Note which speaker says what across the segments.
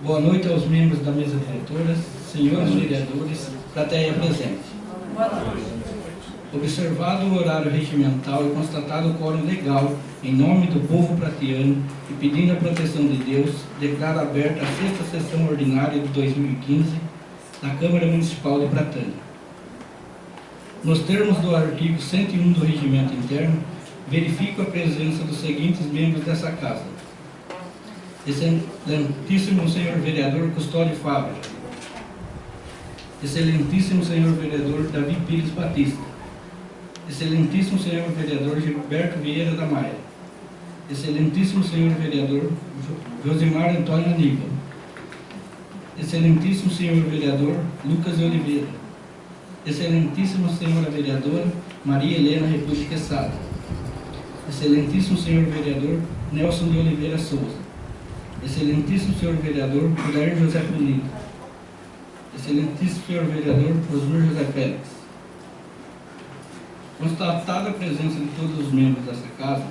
Speaker 1: Boa noite aos membros da mesa diretora, senhores vereadores, plateia presente.
Speaker 2: Boa noite.
Speaker 1: Observado o horário regimental e constatado o quórum legal, em nome do povo pratiano e pedindo a proteção de Deus, declaro aberta a 6ª sessão ordinária de 2015 da Câmara Municipal de Pratânia. Nos termos do artigo 101 do Regimento Interno, verifico a presença dos seguintes membros dessa Casa: Excelentíssimo senhor vereador Custódio Fábio, Excelentíssimo senhor vereador Davi Pires Batista, Excelentíssimo senhor vereador Gilberto Vieira da Maia, Excelentíssimo senhor vereador Josimar Antônio Aníbal, Excelentíssimo senhor vereador Lucas de Oliveira, Excelentíssima senhora vereadora Maria Helena Repúdio Quesada, Excelentíssimo senhor vereador Nelson de Oliveira Souza, Excelentíssimo senhor vereador Odair José Pulido, Excelentíssimo senhor vereador Osmir José Félix. Constatada a presença de todos os membros desta Casa,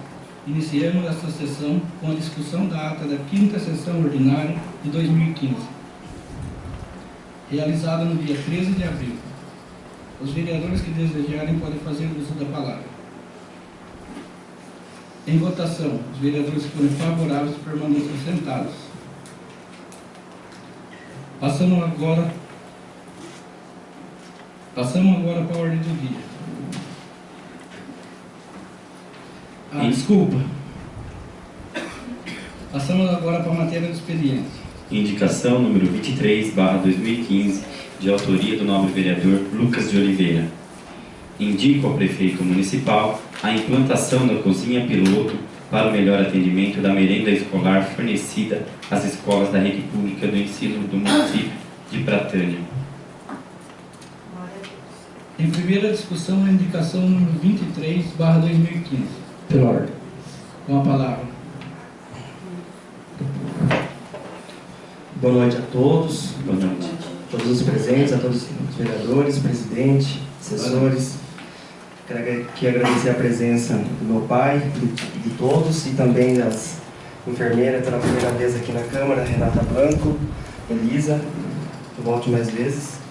Speaker 1: iniciamos esta sessão com a discussão da ata da 5ª sessão ordinária de 2015, realizada no dia 13 de abril. Os vereadores que desejarem podem fazer uso da palavra. Em votação, os vereadores que forem favoráveis permaneçam sentados. Passamos agora para a ordem do dia. Desculpa. Passamos agora para a matéria do expediente.
Speaker 3: Indicação número 23/2015, de autoria do nobre vereador Lucas de Oliveira. Indico ao prefeito municipal a implantação da cozinha piloto para o melhor atendimento da merenda escolar fornecida às escolas da rede pública do ensino do município de Pratânia.
Speaker 1: Em primeira discussão, a indicação número 23/2015.
Speaker 4: Pela ordem.
Speaker 1: Com a palavra.
Speaker 4: Boa noite a todos.
Speaker 3: Boa noite.
Speaker 4: Todos os presentes, a todos os vereadores, presidente, assessores. Quero aqui agradecer a presença do meu pai, de todos, e também das enfermeiras pela primeira vez aqui na Câmara, Renata Blanco, Elisa, eu volte mais vezes.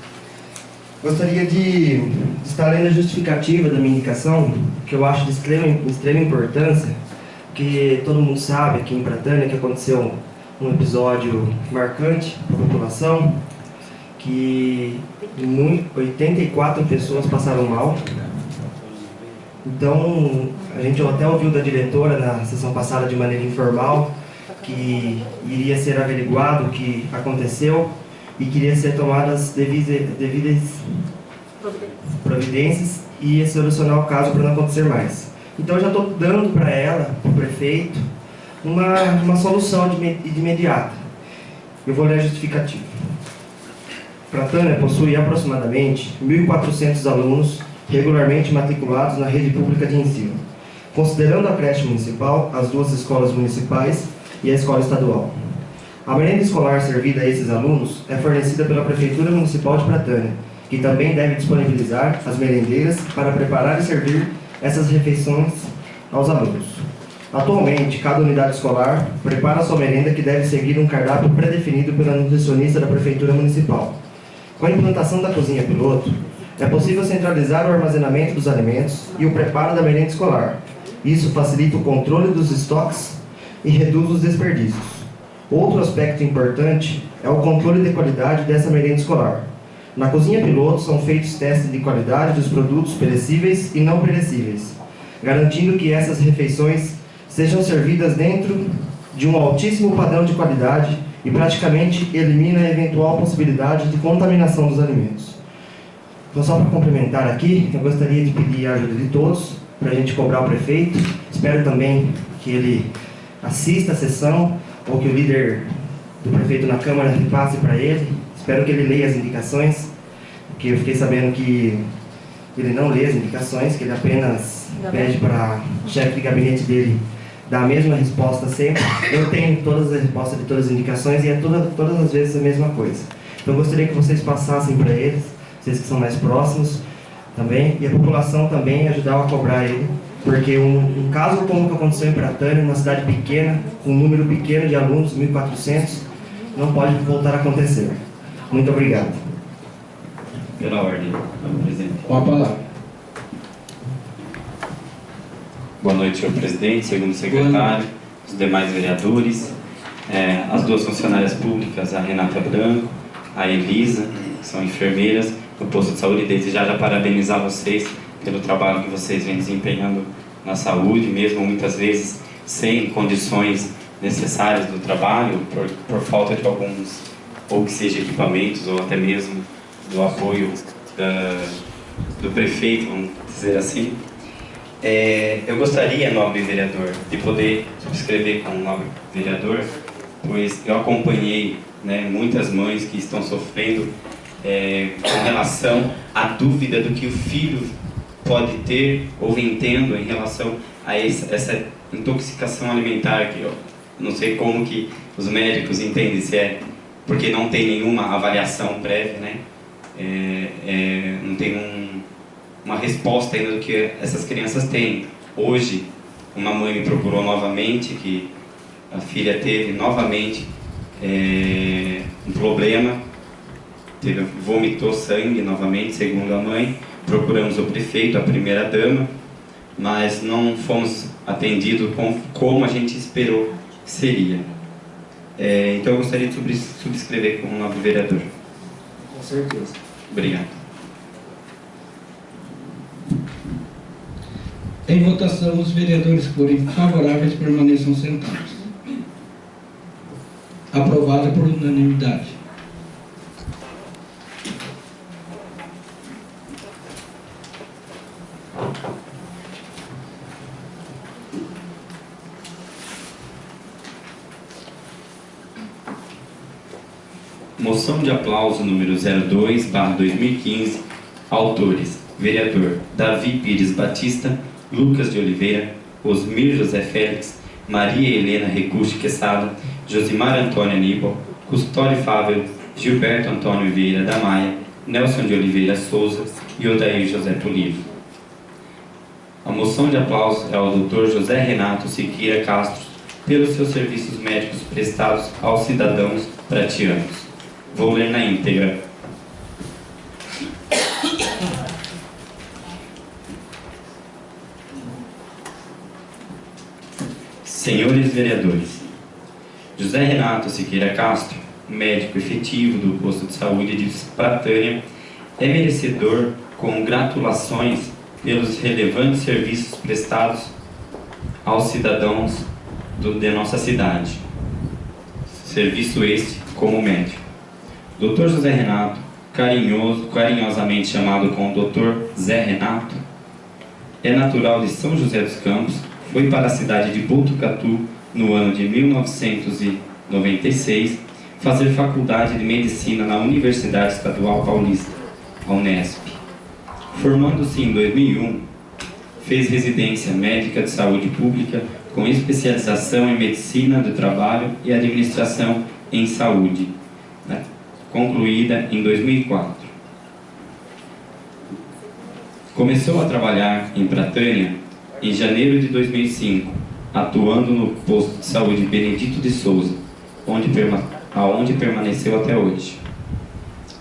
Speaker 4: Gostaria de estar lendo a justificativa da minha indicação, que eu acho de extrema importância, que todo mundo sabe aqui em Pratânia que aconteceu um episódio marcante para a população, que 84 pessoas passaram mal. Então, a gente até ouviu da diretora na sessão passada de maneira informal que iria ser averiguado o que aconteceu e queria ser tomadas devidas providências e ia solucionar o caso para não acontecer mais. Então, eu já estou dando para ela, para o prefeito, uma solução de imediata. Eu vou ler a justificativa. Pratânia possui aproximadamente 1.400 alunos regularmente matriculados na rede pública de ensino, considerando a creche municipal, as 2 escolas municipais e a escola estadual. A merenda escolar servida a esses alunos é fornecida pela Prefeitura Municipal de Pratânia, que também deve disponibilizar as merendeiras para preparar e servir essas refeições aos alunos. Atualmente, cada unidade escolar prepara a sua merenda, que deve seguir um cardápio pré-definido pela nutricionista da Prefeitura Municipal. Com a implantação da cozinha piloto, é possível centralizar o armazenamento dos alimentos e o preparo da merenda escolar. Isso facilita o controle dos estoques e reduz os desperdícios. Outro aspecto importante é o controle de qualidade dessa merenda escolar. Na cozinha piloto são feitos testes de qualidade dos produtos perecíveis e não perecíveis, garantindo que essas refeições sejam servidas dentro de um altíssimo padrão de qualidade e praticamente elimina a eventual possibilidade de contaminação dos alimentos. Então, só para complementar aqui, eu gostaria de pedir a ajuda de todos para a gente cobrar o prefeito. Espero também que ele assista a sessão ou que o líder do prefeito na Câmara repasse para ele. Espero que ele leia as indicações, porque eu fiquei sabendo que ele não lê as indicações, que ele apenas pede para o chefe de gabinete dele dar a mesma resposta sempre. Eu tenho todas as respostas de todas as indicações e é todas as vezes a mesma coisa. Então, eu gostaria que vocês passassem para eles, vocês que são mais próximos também, e a população também ajudar a cobrar ele, porque um caso como o que aconteceu em Pratânia, uma cidade pequena, com um número pequeno de alunos, 1.400, não pode voltar a acontecer. Muito obrigado.
Speaker 3: Pela ordem, presidente.
Speaker 1: Com a palavra.
Speaker 3: Boa noite, senhor presidente, segundo secretário, os demais vereadores, as duas funcionárias públicas, a Renata Branco, a Elisa, que são enfermeiras do posto de saúde. Desde já parabenizar vocês pelo trabalho que vocês vêm desempenhando na saúde, mesmo muitas vezes sem condições necessárias do trabalho, por falta de alguns, ou que seja equipamentos, ou até mesmo do apoio do prefeito, vamos dizer assim. Eu gostaria, nobre vereador, de poder subscrever com o nobre vereador, pois eu acompanhei, né, muitas mães que estão sofrendo com relação à dúvida do que o filho pode ter ou vem tendo em relação a essa intoxicação alimentar, que eu não sei como que os médicos entendem, se é porque não tem nenhuma avaliação prévia, né? Não tem uma resposta ainda do que essas crianças têm. Hoje, uma mãe me procurou novamente, que a filha teve novamente um problema, vomitou sangue novamente, segundo a mãe. Procuramos o prefeito, a primeira dama, mas não fomos atendidos como a gente esperou que seria. Então eu gostaria de subscrever com o nobre vereador.
Speaker 4: Com certeza.
Speaker 3: Obrigado.
Speaker 1: Em votação, os vereadores que forem favoráveis permaneçam sentados. Aprovada por unanimidade.
Speaker 3: Moção de aplauso número 02/2015. Autores: vereador Davi Pires Batista, Lucas de Oliveira, Osmir José Félix, Maria Helena Recuste Quesada, Josimar Antônio Aníbal, Custódio Fável, Gilberto Antônio Vieira da Maia, Nelson de Oliveira Souza e Odair José Polido. A moção de aplauso é ao Dr. José Renato Siqueira Castro pelos seus serviços médicos prestados aos cidadãos pratianos. Vou ler na íntegra. Senhores vereadores, José Renato Siqueira Castro, médico efetivo do posto de saúde de Pratânia, é merecedor com gratulações pelos relevantes serviços prestados aos cidadãos de nossa cidade. Serviço este como médico. Dr. José Renato, carinhosamente chamado como Dr. Zé Renato, é natural de São José dos Campos, foi para a cidade de Botucatu no ano de 1996 fazer faculdade de medicina na Universidade Estadual Paulista, a Unesp. Formando-se em 2001, fez residência médica de saúde pública com especialização em medicina do trabalho e administração em saúde, né, concluída em 2004. Começou a trabalhar em Pratânia em janeiro de 2005, atuando no posto de saúde Benedito de Souza, aonde permaneceu até hoje.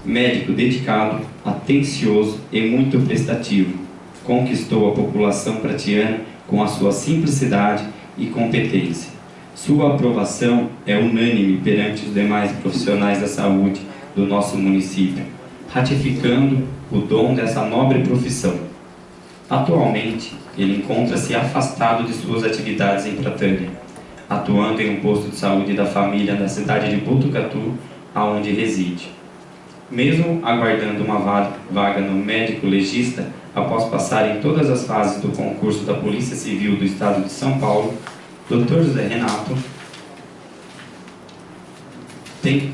Speaker 3: Médico dedicado, atencioso e muito prestativo, conquistou a população pratiana com a sua simplicidade e competência. Sua aprovação é unânime perante os demais profissionais da saúde do nosso município, ratificando o dom dessa nobre profissão. Atualmente, ele encontra-se afastado de suas atividades em Pratânia, atuando em um posto de saúde da família da cidade de Botucatu, aonde reside. Mesmo aguardando uma vaga no médico legista, após passar em todas as fases do concurso da Polícia Civil do Estado de São Paulo, Dr. José Renato tem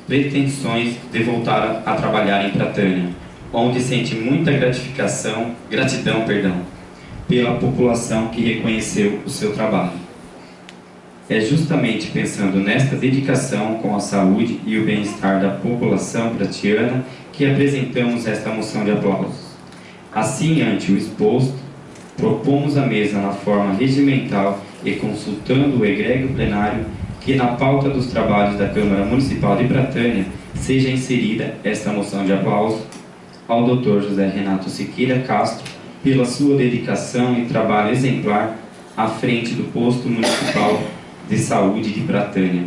Speaker 3: pretensões de voltar a trabalhar em Pratânia, onde sente muita gratidão, pela população que reconheceu o seu trabalho. É justamente pensando nesta dedicação com a saúde e o bem-estar da população pratiana que apresentamos esta moção de aplausos. Assim, ante o exposto, Propomos à mesa na forma regimental e consultando o egrégio plenário que na pauta dos trabalhos da Câmara Municipal de Pratânia seja inserida esta moção de aplauso ao Dr. José Renato Siqueira Castro pela sua dedicação e trabalho exemplar à frente do posto municipal de saúde de Pratânia.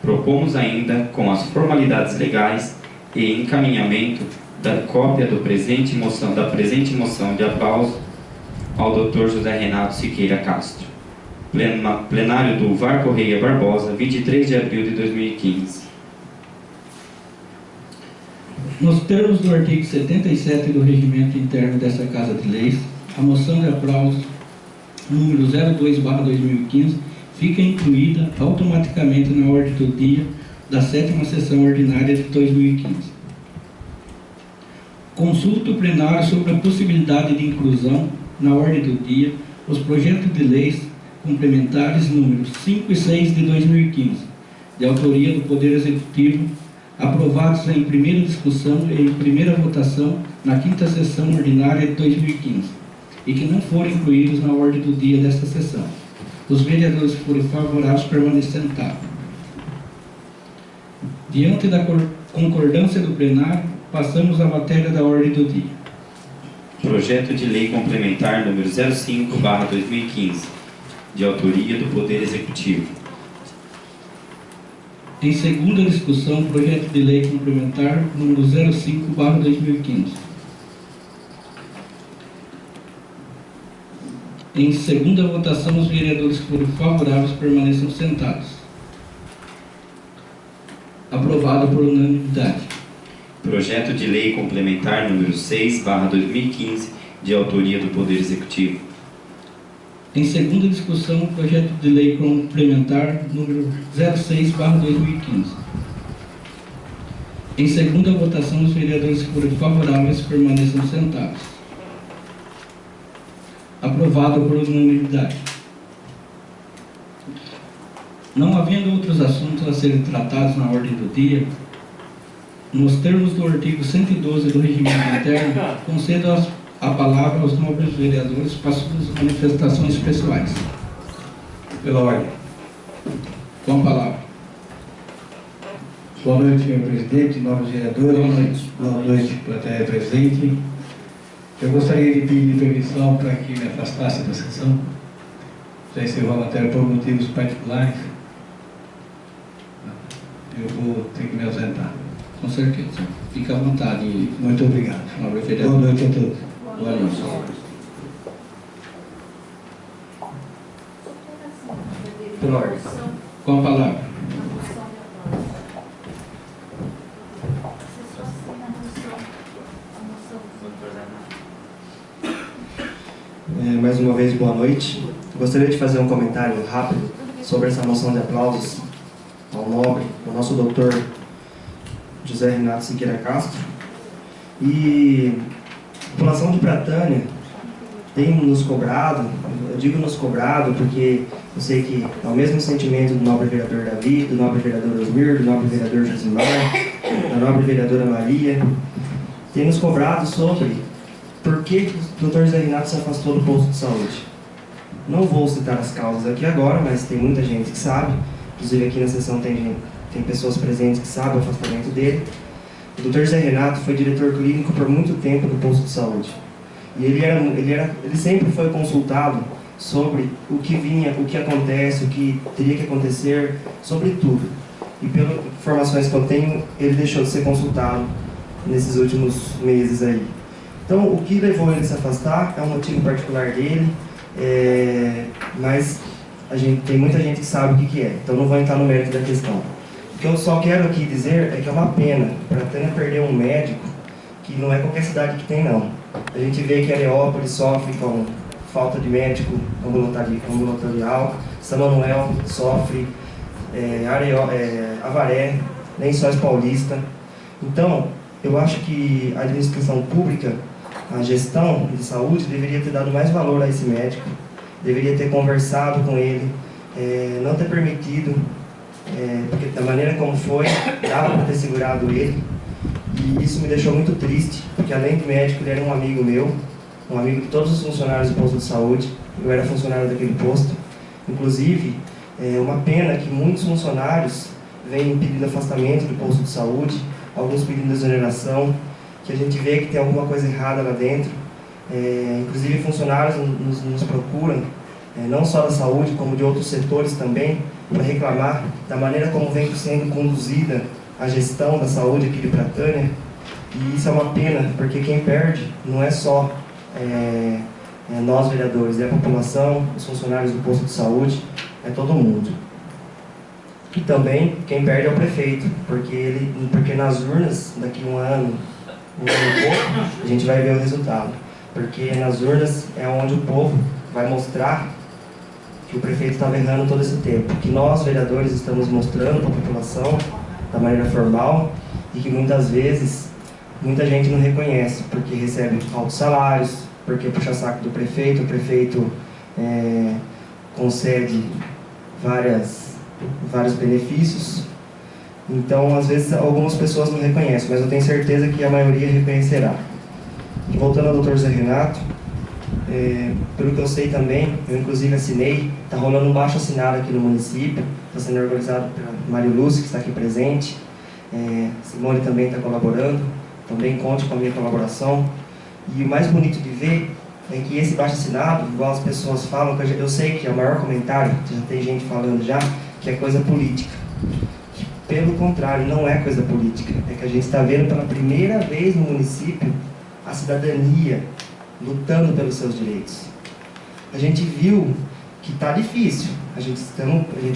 Speaker 3: Propomos ainda, com as formalidades legais e encaminhamento da cópia da presente moção de aplauso ao Dr. José Renato Siqueira Castro. Plenário do VAR Correia Barbosa, 23 de abril de 2015.
Speaker 1: Nos termos do artigo 77 do Regimento Interno desta Casa de Leis, a moção de aplauso número 02/2015 fica incluída automaticamente na ordem do dia da 7ª sessão ordinária de 2015. Consulta o plenário sobre a possibilidade de inclusão na ordem do dia os projetos de leis complementares números 5 e 6 de 2015, de autoria do Poder Executivo, aprovados em primeira discussão e em primeira votação na 5ª sessão ordinária de 2015, e que não foram incluídos na ordem do dia desta sessão. Os vereadores que forem favoráveis permaneçam sentados. Diante da concordância do plenário, passamos à matéria da ordem do dia.
Speaker 3: Projeto de Lei Complementar número 05/2015, de autoria do Poder Executivo.
Speaker 1: Em segunda discussão, projeto de lei complementar número 05/2015. Em segunda votação, os vereadores que forem favoráveis permaneçam sentados. Aprovado por unanimidade.
Speaker 3: Projeto de Lei Complementar número 6/2015, de autoria do Poder Executivo.
Speaker 1: Em segunda discussão, projeto de lei complementar número 06/2015. Em segunda votação, os vereadores que forem favoráveis permaneçam sentados. Aprovado por unanimidade. Não havendo outros assuntos a serem tratados na ordem do dia, nos termos do artigo 112 do Regimento Interno, concedo a palavra aos nobres vereadores para suas manifestações pessoais.
Speaker 2: Pela ordem.
Speaker 1: Com a palavra.
Speaker 2: Boa noite, senhor presidente, nobres vereadores.
Speaker 1: Boa noite.
Speaker 2: Boa noite, plateia presente. Eu gostaria de pedir permissão para que me afastasse da sessão. Já encerrou a matéria por motivos particulares. Eu vou ter que me ausentar.
Speaker 1: Com certeza. Fique à vontade.
Speaker 2: Muito obrigado.
Speaker 1: Nobre vereador.
Speaker 2: Boa noite a todos.
Speaker 1: Boa noite.
Speaker 4: Pela ordem.
Speaker 1: Com a palavra.
Speaker 4: Mais uma vez, boa noite. Eu gostaria de fazer um comentário rápido sobre essa moção de aplausos ao nobre, ao nosso doutor José Renato Siqueira Castro. E a população de Pratânia tem nos cobrado, eu digo nos cobrado porque eu sei que é o mesmo sentimento do nobre vereador Davi, do nobre vereador Osmir, do nobre vereador Josimar, da nobre vereadora Maria, tem nos cobrado sobre por que o Dr. José Renato se afastou do posto de saúde. Não vou citar as causas aqui agora, mas tem muita gente que sabe, inclusive aqui na sessão tem pessoas presentes que sabem o afastamento dele. O Dr. José Renato foi diretor clínico por muito tempo do posto de saúde. E ele sempre foi consultado sobre o que vinha, o que acontece, o que teria que acontecer, sobre tudo. E pelas informações que eu tenho, ele deixou de ser consultado nesses últimos meses aí. Então, o que levou ele a se afastar é um motivo particular dele, mas tem muita gente que sabe o que é, então não vou entrar no mérito da questão. O que eu só quero aqui dizer é que é uma pena Pratânia perder um médico que não é qualquer cidade que tem, não. A gente vê que Areópolis sofre com falta de médico ambulatorial, São Manuel sofre, Avaré, Lençóis Paulista. Então, eu acho que a administração pública, a gestão de saúde, deveria ter dado mais valor a esse médico, deveria ter conversado com ele, não ter permitido, porque da maneira como foi, dava para ter segurado ele, e isso me deixou muito triste, porque além de médico, ele era um amigo meu, um amigo de todos os funcionários do posto de saúde. Eu era funcionário daquele posto. Inclusive, é uma pena que muitos funcionários vêm pedindo afastamento do posto de saúde, alguns pedindo exoneração, que a gente vê que tem alguma coisa errada lá dentro. Inclusive, funcionários nos procuram, não só da saúde, como de outros setores também, para reclamar da maneira como vem sendo conduzida a gestão da saúde aqui de Pratânia. E isso é uma pena, porque quem perde não é só nós vereadores, é a população, os funcionários do posto de saúde, é todo mundo. E também quem perde é o prefeito, porque nas urnas, daqui um ano e pouco, a gente vai ver o resultado. Porque nas urnas é onde o povo vai mostrar que o prefeito estava errando todo esse tempo, que nós, vereadores, estamos mostrando para a população da maneira formal e que muitas vezes muita gente não reconhece, porque recebe altos salários, porque puxa saco do prefeito, o prefeito concede vários benefícios. Então, às vezes, algumas pessoas não reconhecem, mas eu tenho certeza que a maioria reconhecerá. E voltando ao Dr. Zé Renato, pelo que eu sei também, eu inclusive assinei, está rolando um baixo assinado aqui no município, está sendo organizado pela Mário Lúcio, que está aqui presente, Simone também está colaborando, também conte com a minha colaboração. E o mais bonito de ver é que esse baixo assinado, igual as pessoas falam, que eu sei que é o maior comentário, já tem gente falando já, que é coisa política. Pelo contrário, não é coisa política, é que a gente está vendo pela primeira vez no município a cidadania lutando pelos seus direitos. A gente viu que está difícil, a gente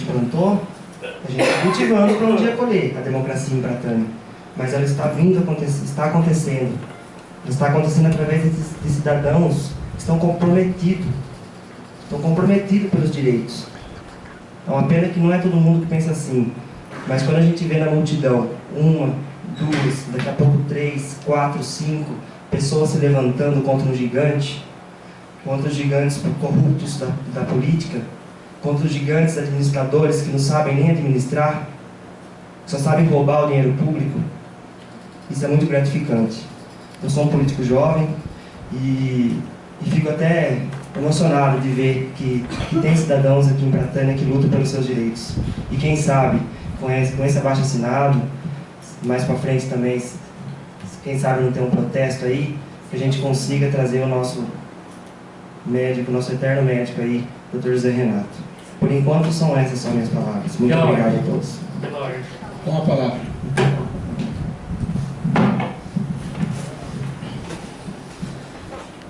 Speaker 4: plantou, a gente está cultivando para um dia colher a democracia em Pratânia, mas ela está está acontecendo. Ela está acontecendo através de cidadãos que estão comprometidos pelos direitos. É uma pena que não é todo mundo que pensa assim, mas quando a gente vê na multidão, 1, 2, daqui a pouco 3, 4, 5 pessoas se levantando contra os gigantes corruptos da política, contra os gigantes administradores que não sabem nem administrar, só sabem roubar o dinheiro público, isso é muito gratificante. Eu sou um político jovem e fico até emocionado de ver que tem cidadãos aqui em Pratânia que lutam pelos seus direitos. E quem sabe, com esse abaixo-assinado, mais para frente também, quem sabe não tem um protesto aí, que a gente consiga trazer o nosso médico, nosso eterno médico aí, Dr. Zé Renato. Por enquanto são essas só minhas palavras. Muito obrigado a todos.
Speaker 1: Com a palavra.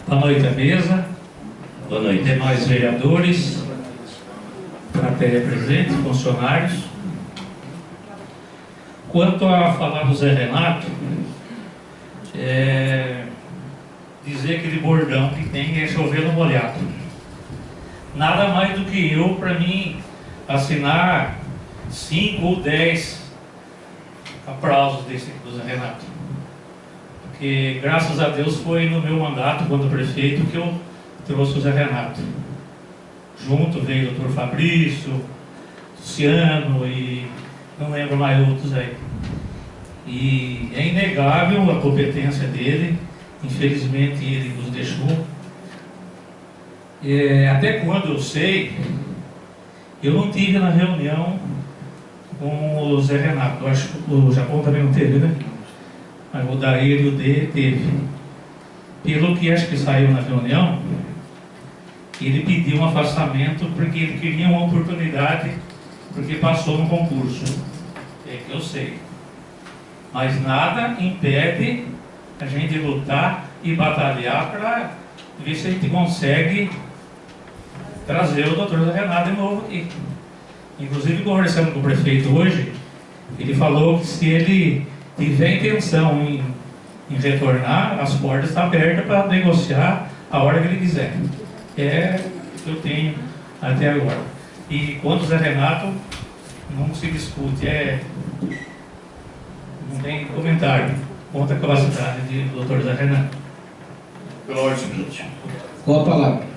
Speaker 5: Boa noite à mesa.
Speaker 3: Boa noite.
Speaker 5: Demais vereadores, plateia presente, funcionários. Quanto a falar do Zé Renato, dizer aquele bordão que tem é chover no molhado. Nada mais do que eu, para mim, assinar 5 ou 10 aplausos do Zé Renato. Porque, graças a Deus, foi no meu mandato, quando prefeito, que eu trouxe o Zé Renato. Junto veio o Dr. Fabrício, Luciano e não lembro mais outros aí. E é inegável a competência dele, infelizmente ele nos deixou. Até quando eu sei, eu não tive na reunião com o Zé Renato. Eu acho que o Japão também não teve, né? Mas o Daír e o D teve. Pelo que acho que saiu na reunião, ele pediu um afastamento porque ele queria uma oportunidade, porque passou no concurso. É que eu sei. Mas nada impede a gente lutar e batalhar para ver se a gente consegue trazer o Dr. Zé Renato de novo aqui. Inclusive, conversando com o prefeito hoje, ele falou que se ele tiver intenção em retornar, as portas estão abertas para negociar a hora que ele quiser. É o que eu tenho até agora. E quanto ao Zé Renato, não se discute, não tem comentário contra a capacidade do Dr. Zé Renato.
Speaker 6: Pela ordem seguinte.
Speaker 1: Com a palavra.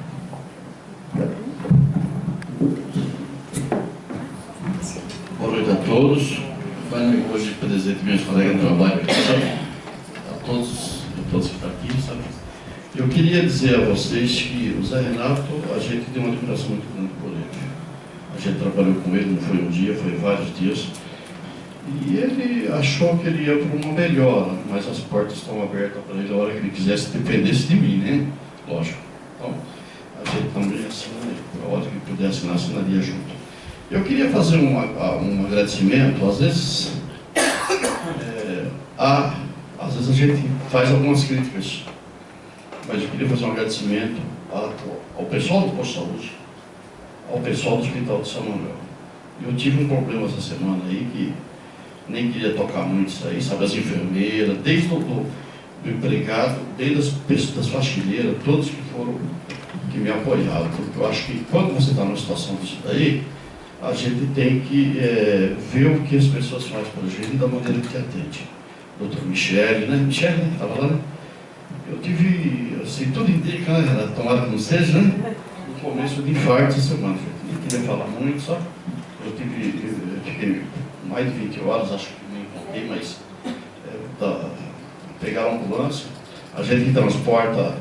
Speaker 6: Boa noite a todos. Boa noite hoje presente meus colegas de trabalho, a todos que estão aqui, sabe? Eu queria queria dizer a vocês que o Zé Renato, a gente tem uma admiração muito grande por ele. A gente trabalhou com ele, não foi um dia, foi vários dias. E ele achou que ele ia para uma melhora, mas as portas estão abertas para ele a hora que ele quisesse, dependesse de mim, né? Lógico. Então, a gente também assina, a hora que ele puder assinar, assinaria junto. Eu queria fazer um agradecimento. Às vezes a gente faz algumas críticas, mas eu queria fazer um agradecimento ao pessoal do posto de saúde, ao pessoal do Hospital de São Manuel. Eu tive um problema essa semana aí que nem queria tocar muito isso aí, sabe, as enfermeiras, desde do empregado, desde das faxineiras, todos que me apoiaram, porque eu acho que quando você está numa situação disso daí, a gente tem que ver o que as pessoas fazem para a gente da maneira que atende. Doutor Michele, né? Michele, né? Estava lá, né? Eu tive, assim, tudo indica, né, Renato? Tomara que não seja, né? No começo de infarto essa semana. Eu não queria falar muito, só. Eu fiquei mais de 20 horas, acho que nem contei, mas pegaram a ambulância. A gente que transporta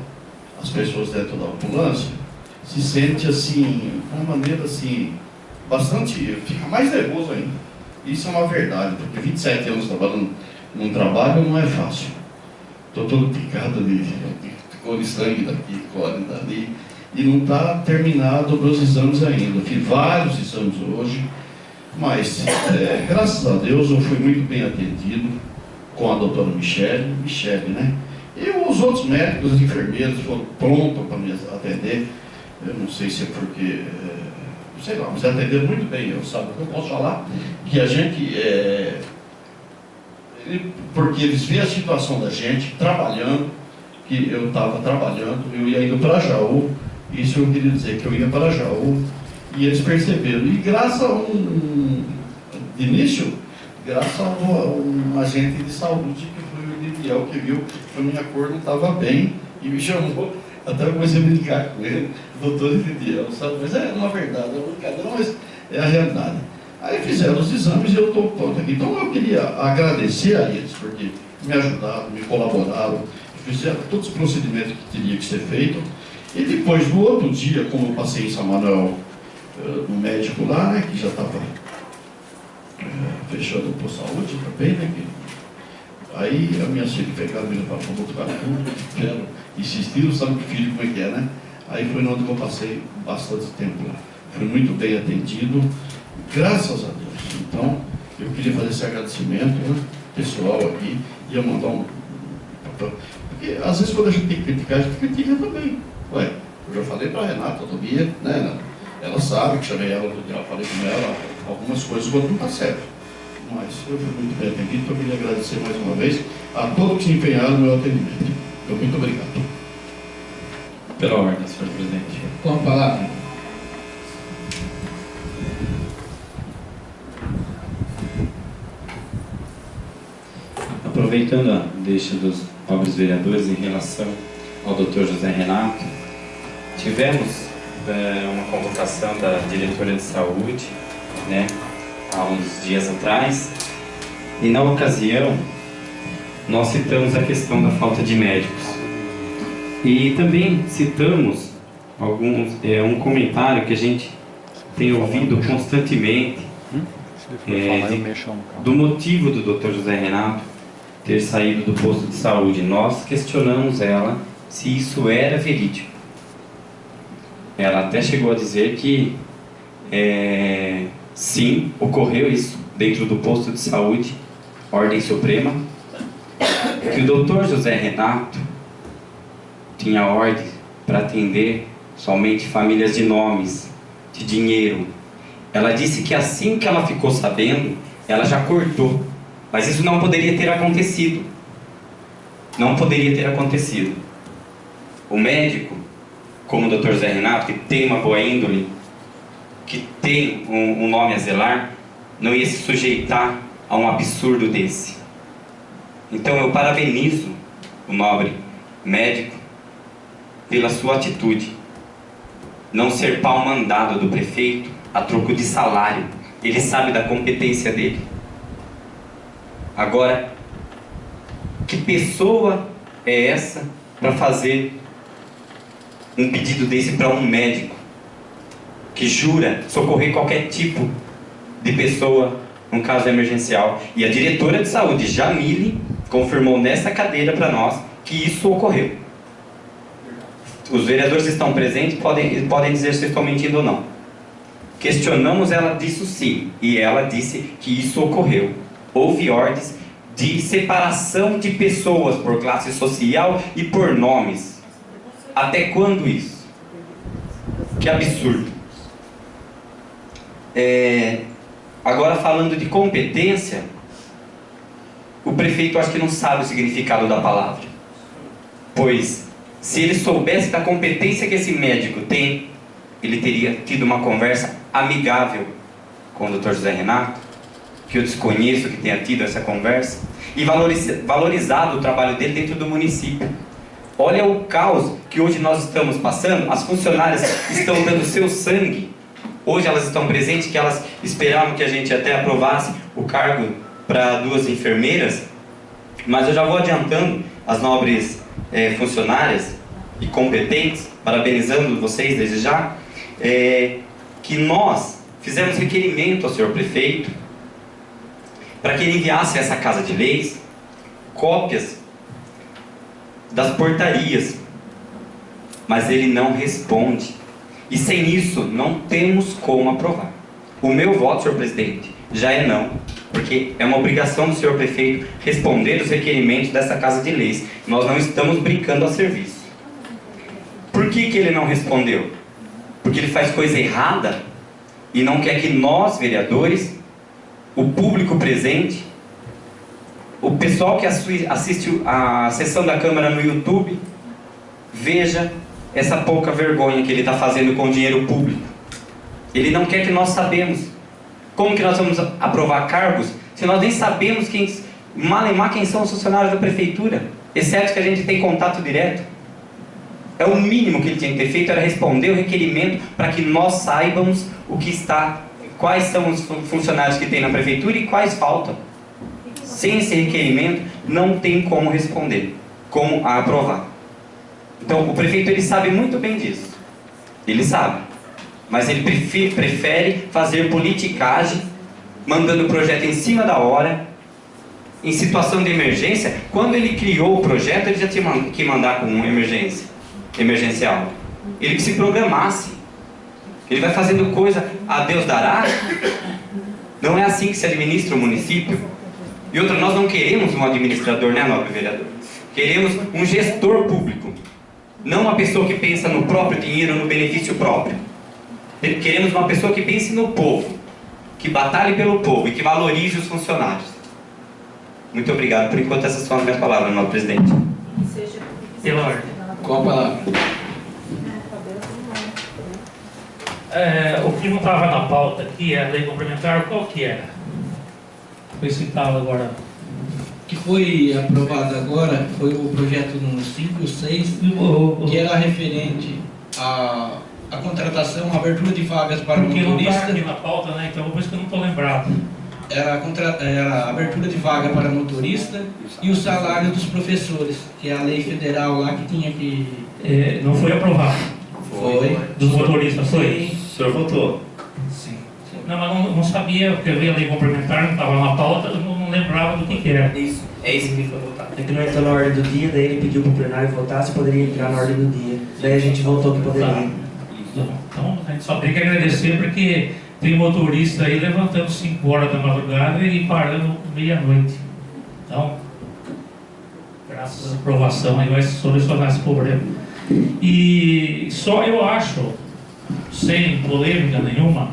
Speaker 6: as pessoas dentro da ambulância se sente assim, de uma maneira assim, bastante, fica mais nervoso ainda. Isso é uma verdade, porque 27 anos trabalhando num trabalho não é fácil. Estou todo picado de cor de sangue daqui, cor dali, e não está terminado os exames ainda. Fiz vários exames hoje, mas graças a Deus eu fui muito bem atendido com a doutora Michele, né? E os outros médicos, os enfermeiros foram prontos para me atender. Eu não sei se é porque, sei lá, mas atenderam muito bem. Eu posso falar que a gente, porque eles veem a situação da gente trabalhando, que eu estava trabalhando, eu ia indo para Jaú, isso eu queria dizer, que eu ia para Jaú, e eles perceberam. E graças a de início, graças a um agente de saúde, que foi o Lidiel, que viu que a minha cor não estava bem, e me chamou, até eu comecei a brincar com ele, doutor Lidiel, sabe? Mas é uma verdade, é uma brincadeira, mas é a realidade. Aí fizeram os exames e eu estou pronto aqui. Então eu queria agradecer a eles, porque me ajudaram, me colaboraram, fizeram todos os procedimentos que teria que ser feito. E depois, no outro dia, como eu passei em São Manuel, no médico lá, né, que já estava fechando o posto de saúde também, né? Aí a minha filha pegaram e para botar tudo, insistiram, sabe que filho como é que é, né? Aí foi onde eu passei bastante tempo lá. Fui muito bem atendido, graças a Deus. Então, eu queria fazer esse agradecimento, né, pessoal aqui, ia mandar porque às vezes quando a gente tem que criticar, a gente critica também. Ué, eu já falei para a Renata, todo dia, né? Ela sabe que chamei ela, já falei com ela algumas coisas, quando não está certo. Mas eu fui muito bem atendido, então eu queria agradecer mais uma vez a todos que se empenharam no meu atendimento. Muito obrigado.
Speaker 3: Pela ordem, senhor presidente.
Speaker 1: Com a palavra.
Speaker 3: Aproveitando a deixa dos nobres vereadores em relação ao Dr. José Renato, tivemos uma convocação da diretora de saúde, né, há uns dias atrás, e na ocasião nós citamos a questão da falta de médicos e também citamos um comentário que a gente tem ouvido constantemente do motivo do Dr. José Renato ter saído do posto de saúde. Nós questionamos ela se isso era verídico. Ela até chegou a dizer que sim, ocorreu isso dentro do posto de saúde, Ordem Suprema, que o Dr. José Renato tinha ordem para atender somente famílias de nomes, de dinheiro. Ela disse que assim que ela ficou sabendo, ela já cortou. Mas isso não poderia ter acontecido. Não poderia ter acontecido. O médico, como o Dr. José Renato, que tem uma boa índole, que tem um nome a zelar, não ia se sujeitar a um absurdo desse. Então eu parabenizo o nobre médico pela sua atitude. Não ser pau mandado do prefeito a troco de salário. Ele sabe da competência dele. Agora, que pessoa é essa para fazer um pedido desse para um médico que jura socorrer qualquer tipo de pessoa num caso emergencial. E a diretora de saúde, Jamile, confirmou nessa cadeira para nós que isso ocorreu. Os vereadores estão presentes, podem dizer se estou mentindo ou não. Questionamos ela disso sim, e ela disse que isso ocorreu. Houve ordens de separação de pessoas por classe social e por nomes. Até quando isso? Que absurdo. Agora, falando de competência, o prefeito acho que não sabe o significado da palavra. Pois, se ele soubesse da competência que esse médico tem, ele teria tido uma conversa amigável com o Dr. José Renato, que eu desconheço que tenha tido essa conversa, e valorizado o trabalho dele dentro do município. Olha o caos que hoje nós estamos passando. As funcionárias estão dando seu sangue. Hoje elas estão presentes, que elas esperavam que a gente até aprovasse o cargo para 2 enfermeiras, mas eu já vou adiantando as nobres funcionárias e competentes, parabenizando vocês desde já, que nós fizemos requerimento ao senhor prefeito para que ele enviasse a essa Casa de Leis cópias das portarias, mas ele não responde. E sem isso, não temos como aprovar. O meu voto, senhor presidente, já é não, porque é uma obrigação do senhor prefeito responder os requerimentos dessa Casa de Leis. Nós não estamos brincando a serviço. Por que ele não respondeu? Porque ele faz coisa errada e não quer que nós, vereadores, o público presente, o pessoal que assiste a sessão da Câmara no YouTube, veja essa pouca vergonha que ele está fazendo com o dinheiro público. Ele não quer que nós sabemos. Como que nós vamos aprovar cargos se nós nem sabemos quem são os funcionários da prefeitura, exceto que a gente tem contato direto? É o mínimo que ele tinha que ter feito, era responder o requerimento para que nós saibamos o que está, quais são os funcionários que tem na prefeitura e quais faltam. Sem esse requerimento, não tem como responder, como aprovar. Então, o prefeito ele sabe muito bem disso. Ele sabe. Mas ele prefere fazer politicagem, mandando o projeto em cima da hora, em situação de emergência. Quando ele criou o projeto, ele já tinha que mandar com uma emergencial. Ele que se programasse. Ele vai fazendo coisa a Deus dará. Não é assim que se administra o município. E outra, nós não queremos um administrador, né, nobre vereador? Queremos um gestor público. Não uma pessoa que pensa no próprio dinheiro, no benefício próprio. Queremos uma pessoa que pense no povo, que batalhe pelo povo e que valorize os funcionários. Muito obrigado. Por enquanto, essas são as minhas palavras, nobre presidente.
Speaker 5: Pela ordem.
Speaker 1: Qual a palavra?
Speaker 5: O que não estava na pauta aqui é a lei complementar, qual que era? Foi citado agora.
Speaker 1: Que foi aprovado agora foi o projeto número 56, que era referente à contratação, à abertura de vagas para
Speaker 5: Porque não está
Speaker 1: motorista.
Speaker 5: aqui na pauta, né? Então, por isso que eu não estou lembrado.
Speaker 1: Era a abertura de vaga para motorista e o salário dos professores, que é a lei federal lá que tinha que...
Speaker 5: Não foi aprovado.
Speaker 1: Foi.
Speaker 5: Dos motoristas, foi?
Speaker 3: O senhor votou?
Speaker 5: Sim. Não, mas não sabia, porque eu vi a lei complementar, não estava na pauta, eu não lembrava do que era.
Speaker 3: Isso. É isso que foi votado.
Speaker 4: É que não entrou na ordem do dia, daí ele pediu para o plenário votar se poderia entrar na ordem do dia. Daí a gente votou que poderia.
Speaker 5: Então, a gente só tem que agradecer porque tem motorista aí levantando 5 horas da madrugada e parando meia-noite. Então, graças à aprovação, aí vai solucionar esse problema. E só eu acho, sem polêmica nenhuma,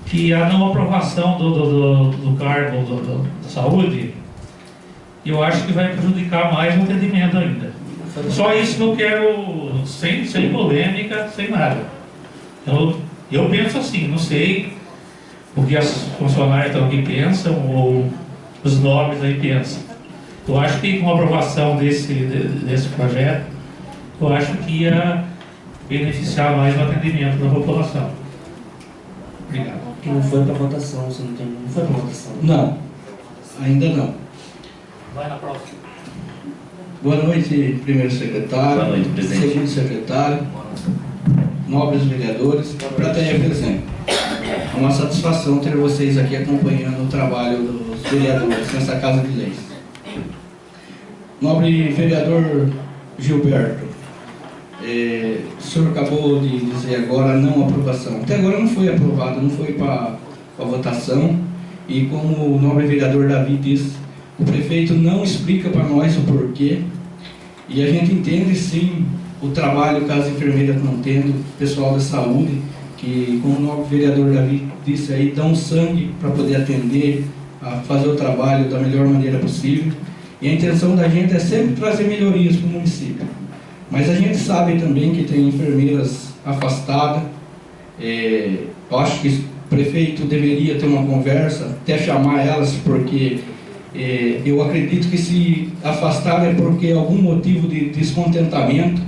Speaker 5: que a não aprovação do cargo da saúde, eu acho que vai prejudicar mais o atendimento ainda. Só isso que eu quero, sem polêmica, sem nada. Eu penso assim, não sei o que as funcionárias estão aqui pensam, ou os nobres aí pensam. Eu acho que com a aprovação desse projeto, eu acho que ia beneficiar mais o atendimento da população. Obrigado.
Speaker 4: Que não foi para votação, se não foi para votação.
Speaker 1: Não, ainda não.
Speaker 5: Vai na próxima.
Speaker 1: Boa noite, primeiro secretário.
Speaker 3: Boa noite, presidente.
Speaker 1: Segundo secretário, nobres vereadores, plateia presente. É uma satisfação ter vocês aqui acompanhando o trabalho dos vereadores nessa Casa de Leis. Nobre vereador Gilberto, o senhor acabou de dizer agora não aprovação. Até agora não foi aprovado, não foi para votação. E como o nobre vereador Davi disse, o prefeito não explica para nós o porquê. E a gente entende sim o trabalho que as enfermeiras estão tendo, o pessoal da saúde, que como o nobre vereador Davi disse aí, dão sangue para poder atender, a fazer o trabalho da melhor maneira possível. E a intenção da gente é sempre trazer melhorias para o município. Mas a gente sabe também que tem enfermeiras afastadas. Eu acho que o prefeito deveria ter uma conversa, até chamar elas, porque eu acredito que se afastaram é porque algum motivo de descontentamento.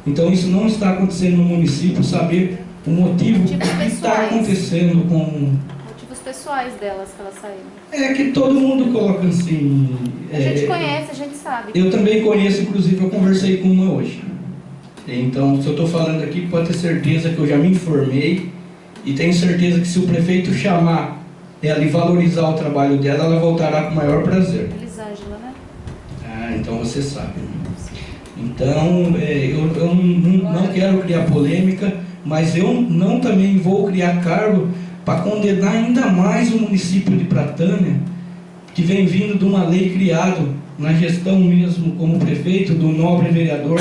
Speaker 1: Então isso não está acontecendo no município, saber o motivo que está acontecendo com...
Speaker 7: Motivos pessoais delas que elas saíram.
Speaker 1: É que todo mundo coloca assim...
Speaker 7: A gente conhece, a gente sabe.
Speaker 1: Eu também conheço, inclusive eu conversei com uma hoje. Então, se eu estou falando aqui, pode ter certeza que eu já me informei e tenho certeza que se o prefeito chamar ela e valorizar o trabalho dela, ela voltará com o maior prazer.
Speaker 7: Elisângela, né?
Speaker 1: Ah, então você sabe. Então, eu não quero criar polêmica, mas eu não também vou criar cargo para condenar ainda mais o município de Pratânia, que vem vindo de uma lei criada na gestão mesmo como prefeito, do nobre vereador,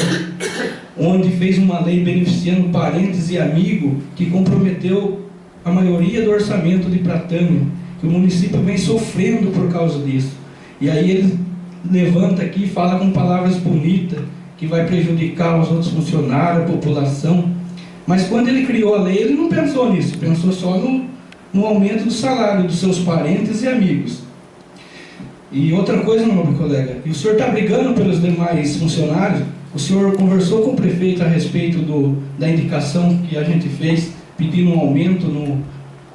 Speaker 1: onde fez uma lei beneficiando parentes e amigos, que comprometeu a maioria do orçamento de Pratânia, que o município vem sofrendo por causa disso. E aí ele levanta aqui e fala com palavras bonitas, que vai prejudicar os outros funcionários, a população. Mas quando ele criou a lei, ele não pensou nisso, pensou só no aumento do salário dos seus parentes e amigos. E outra coisa, meu colega, e o senhor está brigando pelos demais funcionários? O senhor conversou com o prefeito a respeito da indicação que a gente fez, pedindo um aumento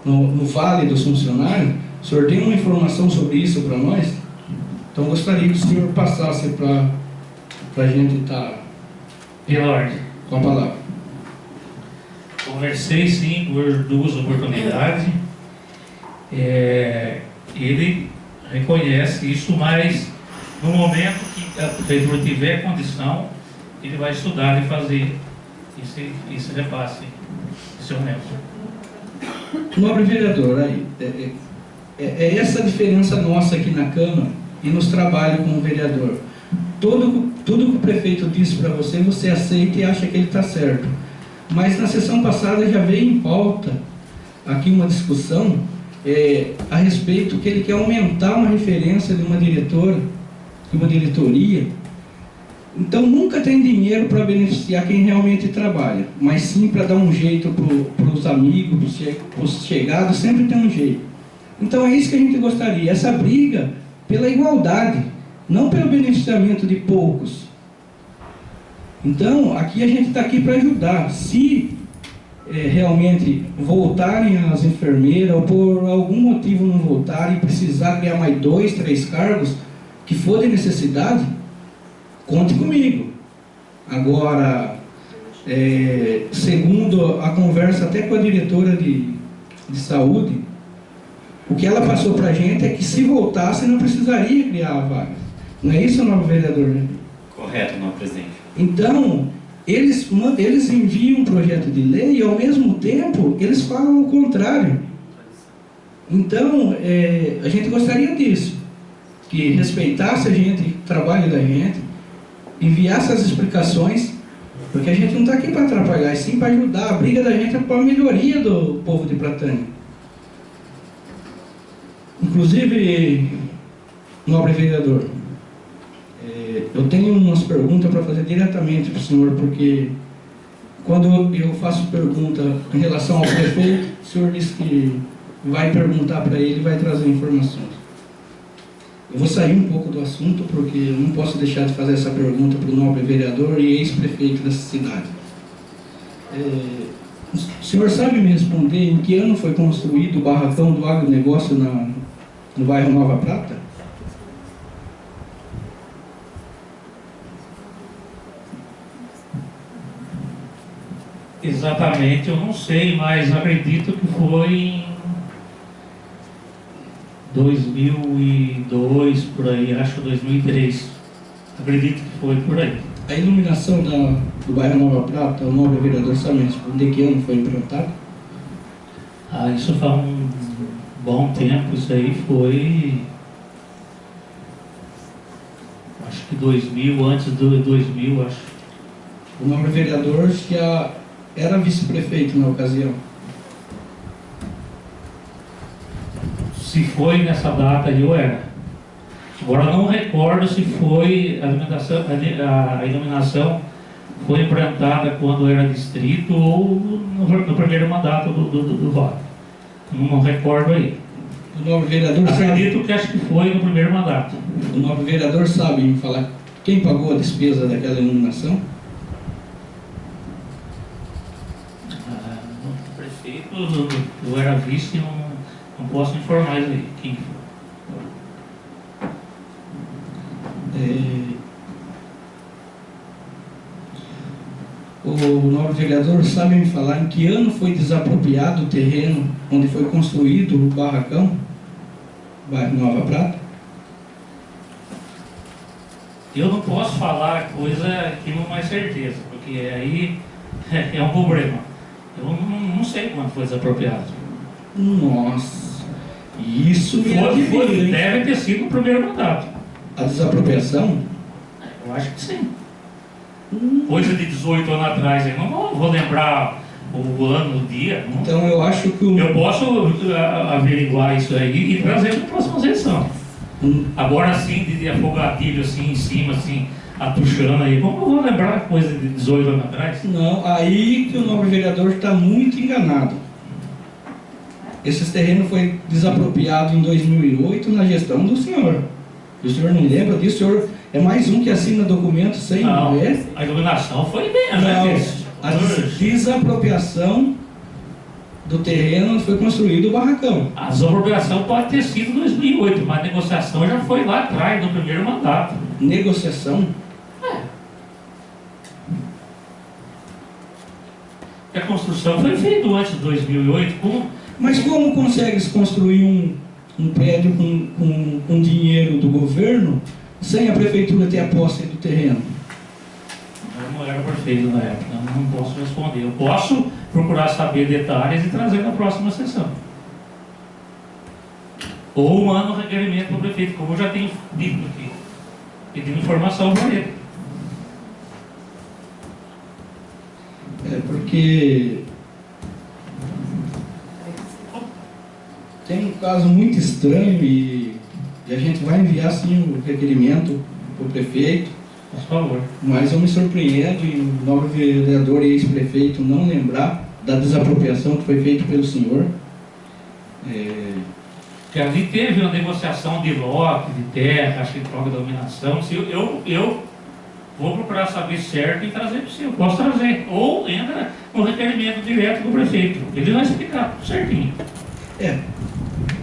Speaker 1: no vale dos funcionários? O senhor tem uma informação sobre isso para nós? Então gostaria que o senhor passasse para a gente estar
Speaker 5: Pela ordem.
Speaker 1: com a palavra.
Speaker 5: Conversei sim por duas oportunidades. Ele reconhece isso, mas no momento que a prefeitura tiver condição, ele vai estudar e fazer esse repasse, esse aumento.
Speaker 1: Nobre vereador, aí, é essa a diferença nossa aqui na Câmara e nos trabalhos com o vereador. Tudo que o prefeito disse para você, você aceita e acha que ele está certo. Mas na sessão passada já veio em pauta aqui uma discussão a respeito que ele quer aumentar uma referência de uma diretora, de uma diretoria. Então nunca tem dinheiro para beneficiar quem realmente trabalha, mas sim para dar um jeito para os amigos, para os chegados, sempre tem um jeito. Então é isso que a gente gostaria, essa briga pela igualdade, não pelo beneficiamento de poucos. Então aqui a gente está aqui para ajudar. Se realmente voltarem as enfermeiras, ou por algum motivo não voltarem, precisar criar mais 2, 3 cargos, que for de necessidade, conte comigo. Agora, segundo a conversa até com a diretora de saúde, o que ela passou para a gente é que se voltasse não precisaria criar a vaga. Não é isso, novo vereador? Né?
Speaker 3: Correto, nobre presidente.
Speaker 1: Então, eles enviam um projeto de lei e ao mesmo tempo eles falam o contrário. Então, a gente gostaria disso, que respeitasse a gente, o trabalho da gente, enviasse as explicações, porque a gente não está aqui para atrapalhar, e sim para ajudar. A briga da gente é para a melhoria do povo de Pratânia. Inclusive, nobre vereador, eu tenho umas perguntas para fazer diretamente para o senhor, porque quando eu faço pergunta em relação ao prefeito, o senhor disse que vai perguntar para ele e vai trazer informações. Eu vou sair um pouco do assunto, porque eu não posso deixar de fazer essa pergunta para o nobre vereador e ex-prefeito dessa cidade. O senhor sabe me responder em que ano foi construído o barracão do agronegócio no bairro Nova Prata?
Speaker 5: Exatamente, eu não sei, mas acredito que foi em 2002, por aí, acho 2003. Acredito que foi por aí.
Speaker 1: A iluminação do bairro Nova Prata, o nobre vereador sabe me responder que ano foi implantado?
Speaker 5: Ah, isso faz um bom tempo, isso aí foi... Acho que 2000, antes do 2000, acho.
Speaker 1: O nobre vereador já era vice-prefeito na ocasião.
Speaker 5: Se foi nessa data, eu era. Agora não recordo se foi a iluminação foi implantada quando era distrito ou no primeiro mandato do voto. Não recordo aí.
Speaker 1: O nobre vereador
Speaker 5: Acredito que acho que foi no primeiro mandato.
Speaker 1: O nobre vereador sabe me falar quem pagou a despesa daquela iluminação?
Speaker 5: O prefeito, eu era vice, não posso informar isso aí. Quem foi?
Speaker 1: O nobre vereador sabe me falar em que ano foi desapropriado o terreno onde foi construído o barracão, bairro Nova Prata?
Speaker 5: Eu não posso falar coisa que não é certeza, porque aí é um problema. Eu não sei quando foi desapropriado.
Speaker 1: Nossa, isso
Speaker 5: Deve ter sido o primeiro mandato.
Speaker 1: A desapropriação?
Speaker 5: Eu acho que sim. Coisa de 18 anos atrás, eu não vou lembrar o ano, o dia. Não.
Speaker 1: Então eu acho que
Speaker 5: eu posso averiguar isso aí e trazer para a próxima sessão. Agora sim, de afogadilho assim em cima, assim, atuchando aí, como eu vou lembrar coisa de 18 anos atrás?
Speaker 1: Não, aí que o nobre vereador está muito enganado. Esse terreno foi desapropriado em 2008 na gestão do senhor. O senhor não lembra disso? O senhor é mais um que assina documento sem ver?
Speaker 5: A iluminação foi bem,
Speaker 1: a desapropriação do terreno onde foi construído o barracão.
Speaker 5: A desapropriação pode ter sido em 2008, mas a negociação já foi lá atrás, no primeiro mandato.
Speaker 1: Negociação?
Speaker 5: A construção foi feita antes de 2008.
Speaker 1: Mas como consegue-se construir um prédio com dinheiro do governo sem a prefeitura ter a posse do terreno?
Speaker 5: Eu não era prefeito na época, não posso responder. Eu posso procurar saber detalhes e trazer na próxima sessão. Ou mando um requerimento para o prefeito, como eu já tenho dito aqui, pedindo informação para ele.
Speaker 1: Porque tem um caso muito estranho e a gente vai enviar sim o requerimento para o prefeito.
Speaker 5: Por favor.
Speaker 1: Mas eu me surpreendo em o nobre vereador e ex-prefeito não lembrar da desapropriação que foi feita pelo senhor.
Speaker 5: Que ali teve uma negociação de lote, de terra, acho que troca de dominação. Eu vou procurar saber certo e trazer para o senhor. Posso trazer. Ou entra com requerimento direto do prefeito. Ele vai explicar certinho.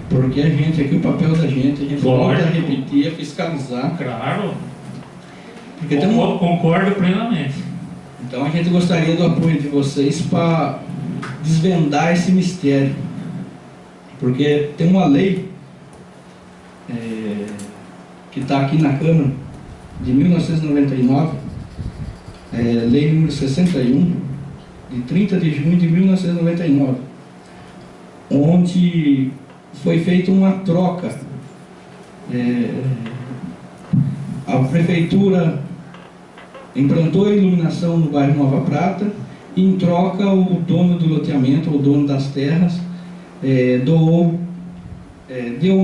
Speaker 1: Porque a gente aqui, o papel da gente, a gente volta a repetir, a fiscalizar.
Speaker 5: Claro.
Speaker 1: Porque
Speaker 5: concordo plenamente.
Speaker 1: Então a gente gostaria do apoio de vocês para desvendar esse mistério. Porque tem uma lei que está aqui na Câmara, de 1999, lei número 61, de 30 de junho de 1999, onde foi feita uma troca. A prefeitura implantou a iluminação no bairro Nova Prata e, em troca, o dono do loteamento, o dono das terras, deu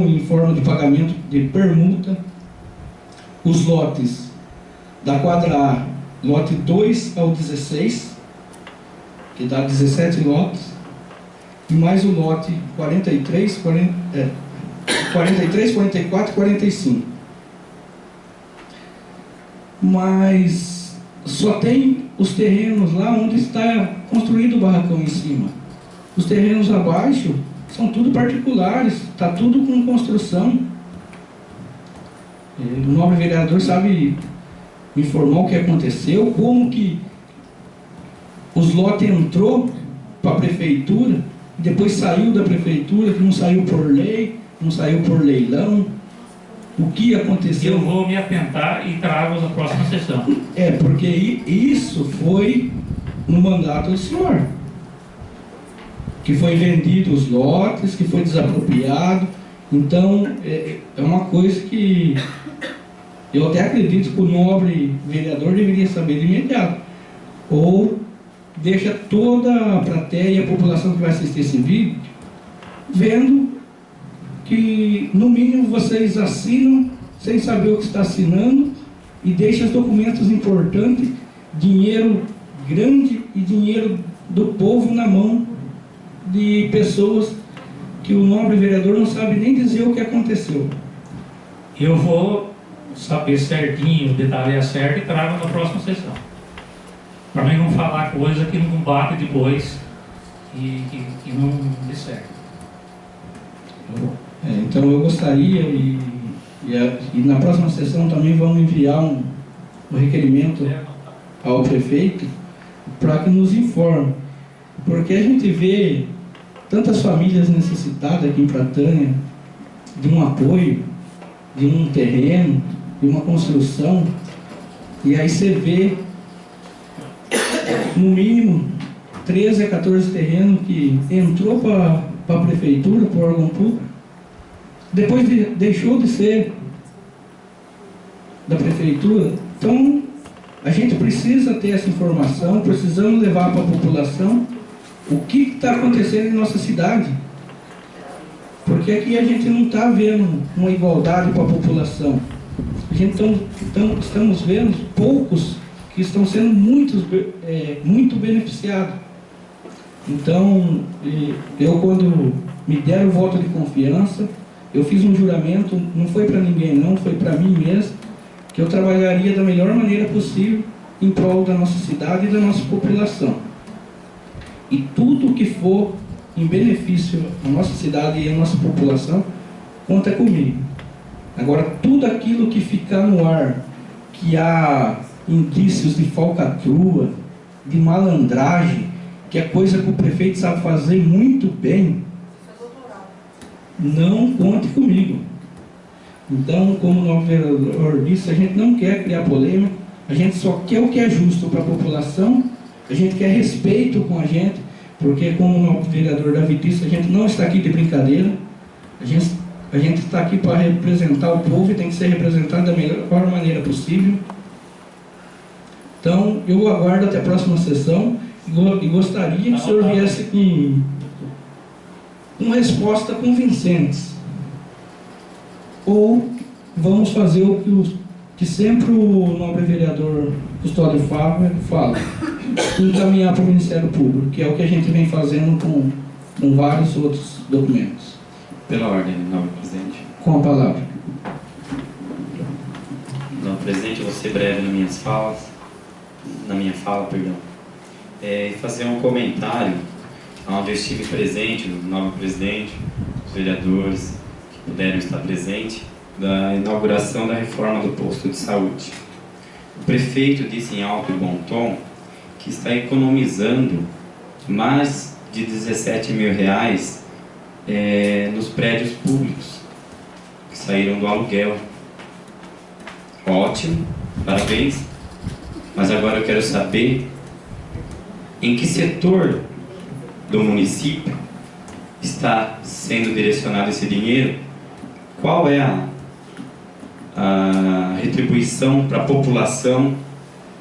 Speaker 1: em forma de pagamento de permuta os lotes da quadra A, lote 2 ao 16, que dá 17 lotes, e mais o lote 43, 44 e 45. Mas só tem os terrenos lá onde está construído o barracão em cima. Os terrenos abaixo são tudo particulares, está tudo com construção. O nobre vereador sabe informar o que aconteceu, como que os lotes entrou para a prefeitura, e depois saiu da prefeitura, que não saiu por lei, não saiu por leilão. O que aconteceu?
Speaker 5: Eu vou me atentar e trago na próxima sessão.
Speaker 1: Porque isso foi no mandato do senhor. Que foi vendido os lotes, que foi desapropriado. Então, é uma coisa que eu até acredito que o nobre vereador deveria saber de imediato. Ou deixa toda a plateia e a população que vai assistir esse vídeo vendo que, no mínimo, vocês assinam sem saber o que está assinando e deixa os documentos importantes, dinheiro grande e dinheiro do povo na mão de pessoas que o nobre vereador não sabe nem dizer o que aconteceu.
Speaker 5: Eu vou saber certinho, detalhar certo e trago na próxima sessão. Para mim não falar coisa que não bate depois e que não dê certo.
Speaker 1: Então eu gostaria, e na próxima sessão também vamos enviar um requerimento ao prefeito para que nos informe. Porque a gente vê tantas famílias necessitadas aqui em Pratânia de um apoio, de um terreno, de uma construção, e aí você vê no mínimo 13 a 14 terrenos que entrou para a prefeitura, para o órgão público, depois deixou de ser da prefeitura. Então a gente precisa ter essa informação, precisamos levar para a população o que está acontecendo em nossa cidade, porque aqui a gente não está vendo uma igualdade para a população. A gente estamos vendo poucos que estão sendo muito beneficiados. Então, eu, quando me deram o voto de confiança, eu fiz um juramento, não foi para ninguém não, foi para mim mesmo, que eu trabalharia da melhor maneira possível em prol da nossa cidade e da nossa população. E tudo que for em benefício à nossa cidade e à nossa população, conta comigo. Agora, tudo aquilo que ficar no ar, que há indícios de falcatrua, de malandragem, que é coisa que o prefeito sabe fazer muito bem, não conte comigo. Então, como o novo vereador disse, a gente não quer criar polêmica, a gente só quer o que é justo para a população, a gente quer respeito com a gente, porque, como o novo vereador Davi disse, a gente não está aqui de brincadeira, a gente está aqui para representar o povo e tem que ser representado da melhor maneira possível. Então, eu aguardo até a próxima sessão e gostaria que o senhor viesse com uma resposta convincente. Ou vamos fazer o que sempre o nobre vereador Custódio Fábio fala, encaminhar para o Ministério Público, que é o que a gente vem fazendo com vários outros documentos.
Speaker 3: Pela ordem, nobre presidente.
Speaker 1: Com a palavra.
Speaker 3: Nobre presidente, eu vou ser breve na minha fala, e fazer um comentário onde eu estive presente, o nobre presidente, os vereadores que puderam estar presentes, da inauguração da reforma do posto de saúde. O prefeito disse em alto e bom tom que está economizando mais de R$17 mil nos prédios públicos que saíram do aluguel. Ótimo, parabéns. Mas agora eu quero saber em que setor do município está sendo direcionado esse dinheiro, qual é a retribuição para a população,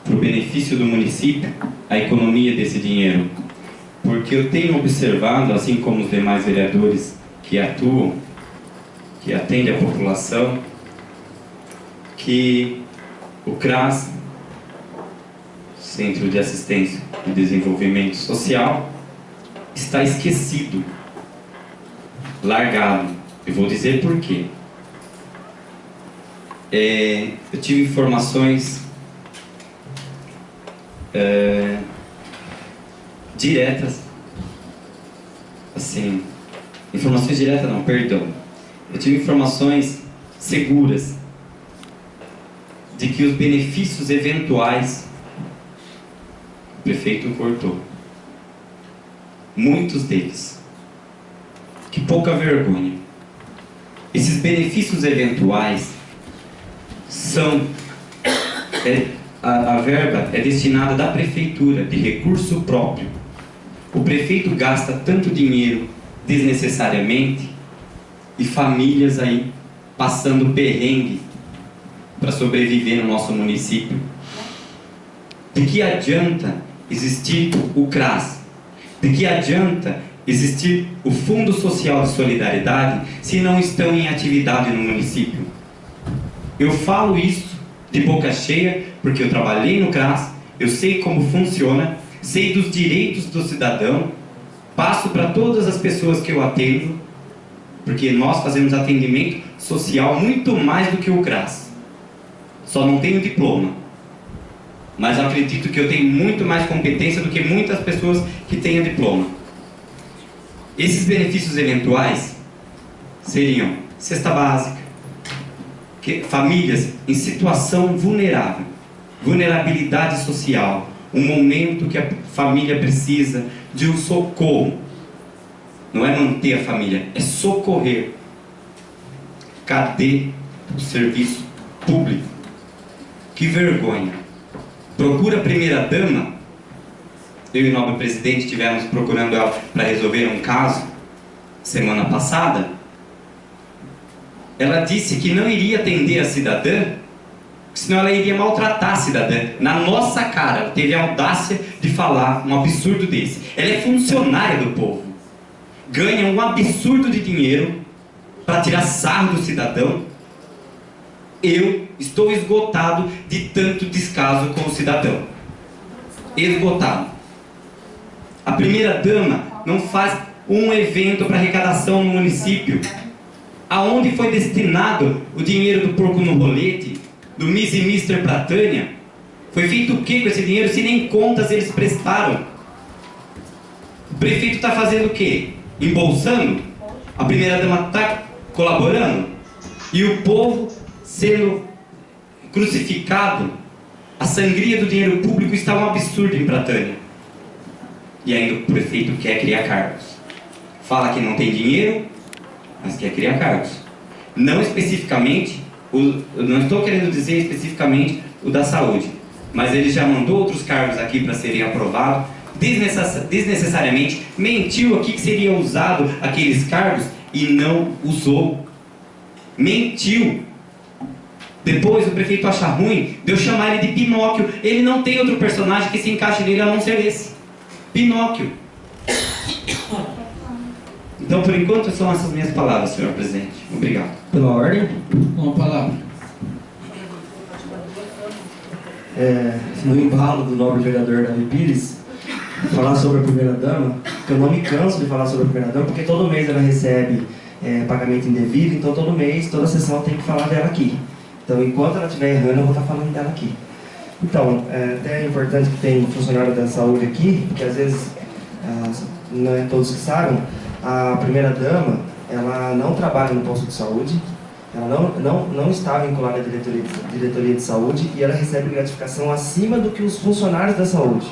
Speaker 3: para o benefício do município, a economia desse dinheiro. Porque eu tenho observado, assim como os demais vereadores que atuam, que atendem a população, que o CRAS, Centro de Assistência e Desenvolvimento Social, está esquecido, largado. Eu vou dizer por quê. Eu tive informações diretas, assim, informações diretas não, perdão. Eu tive informações seguras de que os benefícios eventuais, o prefeito cortou. Muitos deles. Que pouca vergonha. Esses benefícios eventuais são... a verba é destinada da prefeitura, de recurso próprio. O prefeito gasta tanto dinheiro desnecessariamente e famílias aí passando perrengue para sobreviver no nosso município. De que adianta existir o CRAS? De que adianta existir o Fundo Social de Solidariedade se não estão em atividade no município? Eu falo isso de boca cheia porque eu trabalhei no CRAS, eu sei como funciona, sei dos direitos do cidadão, passo para todas as pessoas que eu atendo, porque nós fazemos atendimento social muito mais do que o CRAS. Só não tenho diploma, mas acredito que eu tenho muito mais competência do que muitas pessoas que têm diploma. Esses benefícios eventuais seriam cesta básica, famílias em situação vulnerável, vulnerabilidade social, um momento que a família precisa de um socorro. Não é manter a família, é socorrer. Cadê o serviço público? Que vergonha. Procura a primeira-dama. Eu e o nobre presidente estivemos procurando ela para resolver um caso semana passada. Ela disse que não iria atender a cidadã, senão ela iria maltratar a cidadã. Na nossa cara, ela teve a audácia de falar um absurdo desse. Ela é funcionária do povo, ganha um absurdo de dinheiro para tirar sarro do cidadão. Eu estou esgotado de tanto descaso com o cidadão. Esgotado. A primeira-dama não faz um evento para arrecadação no município. Aonde foi destinado o dinheiro do porco no rolete, do Miss e Mister pra Tânia? Foi feito o que com esse dinheiro, se nem contas eles prestaram? O prefeito está fazendo o quê? Embolsando? A primeira-dama está colaborando? E o povo sendo crucificado? A sangria do dinheiro público está um absurdo em Pratânia. E ainda o prefeito quer criar cargos. Fala que não tem dinheiro, mas quer criar cargos. Não especificamente, não estou querendo dizer especificamente o da saúde, mas ele já mandou outros cargos aqui para serem aprovados, desnecessariamente mentiu aqui que seria usado aqueles cargos e não usou. Mentiu. Depois o prefeito acha ruim de eu chamar ele de Pinóquio. Ele não tem outro personagem que se encaixe nele a não ser esse. Pinóquio. Então, por enquanto, são essas minhas palavras, senhor presidente. Obrigado.
Speaker 1: Pela ordem, uma palavra.
Speaker 4: No embalo do nobre vereador Davi Pires, falar sobre a primeira-dama, que eu não me canso de falar sobre a primeira-dama, porque todo mês ela recebe pagamento indevido, então todo mês, toda sessão tem que falar dela aqui. Então, enquanto ela estiver errando, eu vou estar falando dela aqui. Então, até é importante que tem funcionário da saúde aqui, porque às vezes não é todos que sabem, a primeira-dama, ela não trabalha no posto de saúde, ela não está vinculada à diretoria de saúde e ela recebe gratificação acima do que os funcionários da saúde.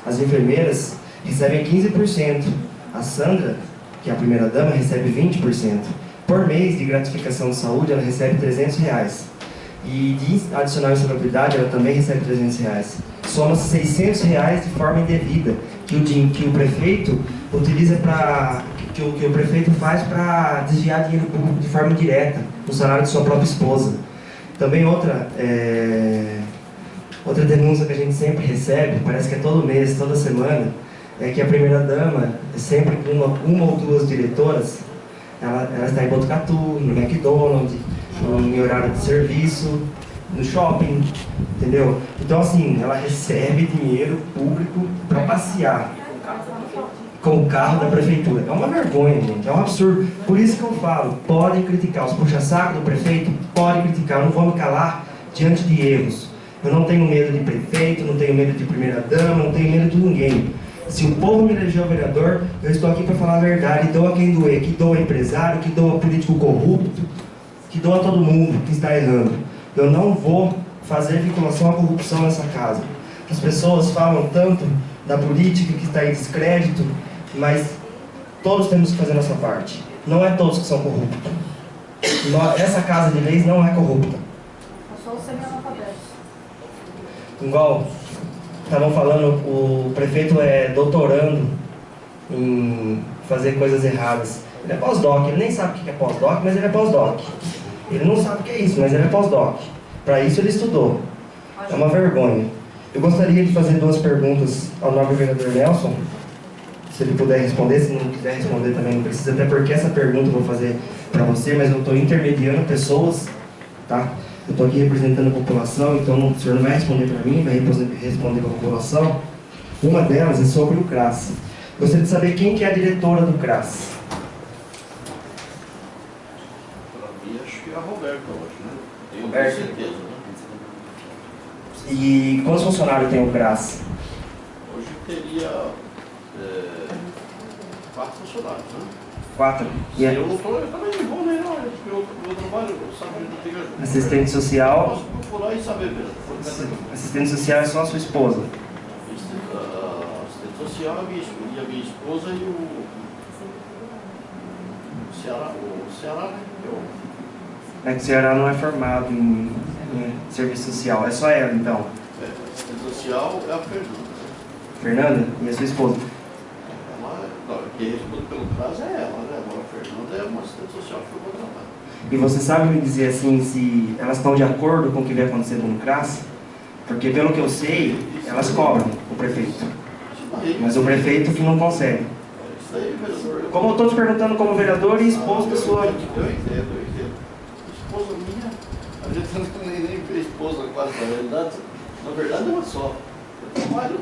Speaker 4: As enfermeiras recebem 15%, a Sandra, que é a primeira-dama, recebe 20%. Por mês de gratificação de saúde, ela recebe R$300. E de adicional insalubridade, ela também recebe R$300. Soma-se R$600 de forma indevida, que o prefeito utiliza para... que o prefeito faz para desviar dinheiro público de forma indireta, no salário de sua própria esposa. Também outra denúncia que a gente sempre recebe, parece que é todo mês, toda semana, é que a primeira-dama, sempre com uma ou duas diretoras, ela está em Botucatu, no McDonald's, em horário de serviço, no shopping, entendeu? Então, assim, ela recebe dinheiro público para passear com o carro da prefeitura. É uma vergonha, gente, é um absurdo. Por isso que eu falo, podem criticar os puxa-saco do prefeito, podem criticar, eu não vou me calar diante de erros. Eu não tenho medo de prefeito, não tenho medo de primeira-dama, não tenho medo de ninguém. Se o povo me elegeu vereador, eu estou aqui para falar a verdade, dou a quem doer, que doa empresário, que doa político corrupto, que doa todo mundo que está errando. Eu não vou fazer vinculação à corrupção nessa casa. As pessoas falam tanto da política que está em descrédito, mas todos temos que fazer a nossa parte. Não é todos que são corruptos. Essa casa de leis não é corrupta.
Speaker 7: Só os semi-analfabetos.
Speaker 4: Igual estavam falando, o prefeito é doutorando em fazer coisas erradas. Ele é pós-doc, ele nem sabe o que é pós-doc, mas ele é pós-doc. Ele não sabe o que é isso, mas ele é pós-doc. Para isso ele estudou. É uma vergonha. Eu gostaria de fazer 2 perguntas ao nobre vereador Nelson, se ele puder responder. Se não quiser responder também não precisa, até porque essa pergunta eu vou fazer para você, mas eu estou intermediando pessoas, tá? Eu estou aqui representando a população, então o senhor não vai responder para mim, vai responder para a população. Uma delas é sobre o CRAS. Gostaria de saber quem que é a diretora do CRAS.
Speaker 6: Para mim, acho que é a Roberta hoje, né? Tenho
Speaker 4: Roberta.
Speaker 6: certeza, né?
Speaker 4: E quantos funcionários tem o CRAS?
Speaker 6: Hoje teria 4 funcionários, né?
Speaker 4: 4.
Speaker 6: Se eu não estou, eu também não vou, né? Olha, porque eu trabalho, sabe, não tenho ajuda.
Speaker 4: Assistente social.
Speaker 6: Posso procurar e saber mesmo.
Speaker 4: Assistente social é só a sua esposa.
Speaker 6: Assistente social é a minha esposa e o Ceará, né?
Speaker 4: É que o Ceará não é formado em serviço social. É só ela, então.
Speaker 6: Assistente social é a Fernanda.
Speaker 4: Fernanda e a sua esposa.
Speaker 6: Quem responde pelo caso é ela, né? Agora a Fernanda é uma assistente social que eu vou trabalhar.
Speaker 4: E você sabe me dizer assim se elas estão de acordo com o que vem acontecendo no CRAS? Porque pelo que eu sei, elas cobram o prefeito. Mas o prefeito que não consegue.
Speaker 6: Isso aí, vereador.
Speaker 4: Como eu estou te perguntando como vereador e esposo da sua...
Speaker 6: Eu entendo. Esposa minha, a gente nem vê esposa quase na verdade é uma só. Eu trabalho,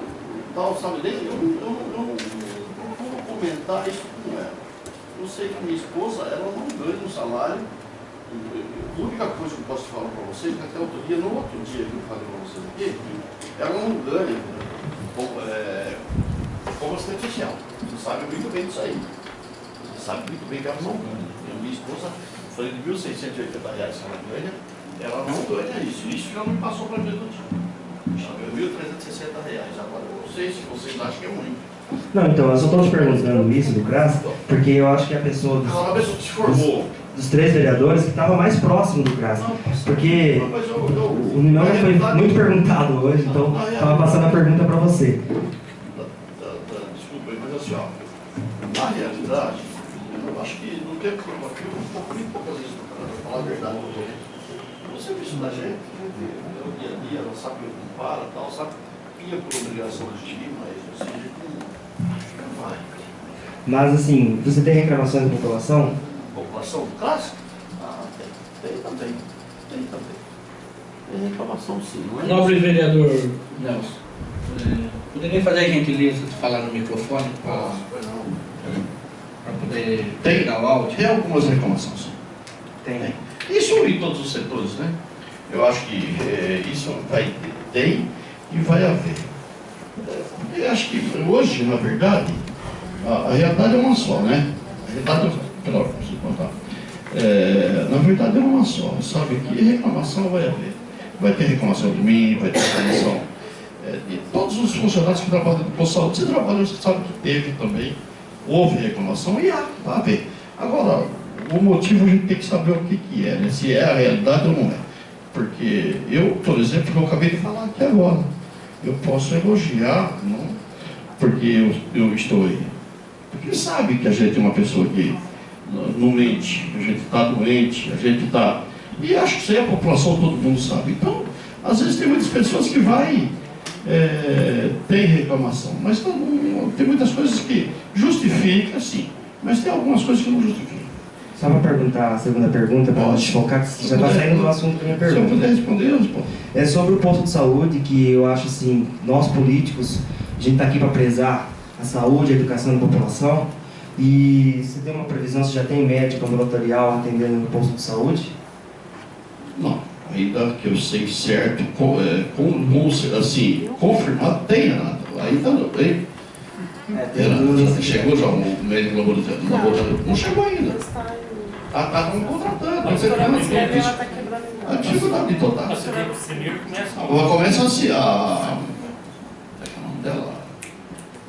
Speaker 6: tal, sabe, eu não vou comentar isso com ela. Eu sei que minha esposa, ela não ganha um salário. A única coisa que eu posso falar para vocês, que até outro dia, no outro dia que eu falei para vocês aqui, ela não ganha como assistente social. Você sabe muito bem disso aí. Você sabe muito bem que ela não ganha. E a minha esposa, eu falei de R$ 1.680 que ela ganha, ela não ganha isso. Isso já não passou para mim do dia. Ela ganhou R$ 1.360. Agora, eu não sei se vocês acham que é muito.
Speaker 4: Não, então, eu só estou te perguntando isso do CRAS, porque eu acho que a pessoa
Speaker 6: Ela é uma pessoa que se formou.
Speaker 4: dos 3 vereadores que estava mais próximo do CRAS. Porque o meu não foi muito perguntado hoje, então estava passando a pergunta para você.
Speaker 6: Desculpa aí, mas assim, ó, na realidade, eu acho que no tempo que eu aqui, eu fui poucas vezes para falar a verdade. O serviço da gente, o dia a dia, ela sabe que eu não para, tal, sabe? Ia por obrigação de ir, mas assim, não vai.
Speaker 4: Mas assim, você tem reclamações da população?
Speaker 6: População clássica? Ah, tem também. Tem reclamação sim, não é?
Speaker 1: Nobre vereador Nelson, poderia fazer a gentileza de falar no microfone para poder pegar o áudio?
Speaker 6: Tem algumas reclamações sim.
Speaker 4: Tem.
Speaker 6: Isso em todos os setores, né? Eu acho que isso tem e vai haver. Eu acho que hoje, na verdade, a realidade é uma só, né? A realidade, melhor, preciso contar. Na verdade é uma só, sabe? Que reclamação vai haver. Vai ter reclamação de mim, vai ter reclamação de todos os funcionários que trabalham no posto de saúde. Você trabalha, você sabe que teve também, houve reclamação e vai haver. Agora, o motivo a gente tem que saber o que é, né? Se é a realidade ou não é. Porque eu, por exemplo, eu acabei de falar aqui agora, eu posso elogiar, não? Porque eu estou aí. Porque sabe que a gente é uma pessoa que não mente, a gente está doente, a gente está... E acho que isso aí a população, todo mundo sabe. Então, às vezes tem muitas pessoas que tem reclamação, mas tem muitas coisas que justificam, sim, mas tem algumas coisas que não justificam.
Speaker 4: Só para perguntar a segunda pergunta, para
Speaker 6: Pode.
Speaker 4: focar, que já está saindo do assunto da minha
Speaker 6: Se eu
Speaker 4: pergunta.
Speaker 6: puder responder, eu respondo.
Speaker 4: É sobre o posto de saúde, que eu acho assim, nós políticos, a gente está aqui para prezar a saúde, a educação da população. E você tem uma previsão, você já tem médico ambulatorial atendendo no posto de saúde?
Speaker 6: Não, ainda que eu sei certo, assim, confirmado, tem, Renato. Ainda não tem. Chegou já o médico laboratório? Não chegou ainda. Estão contratando. A atividade de total. Ela começa assim, como é que é o nome dela?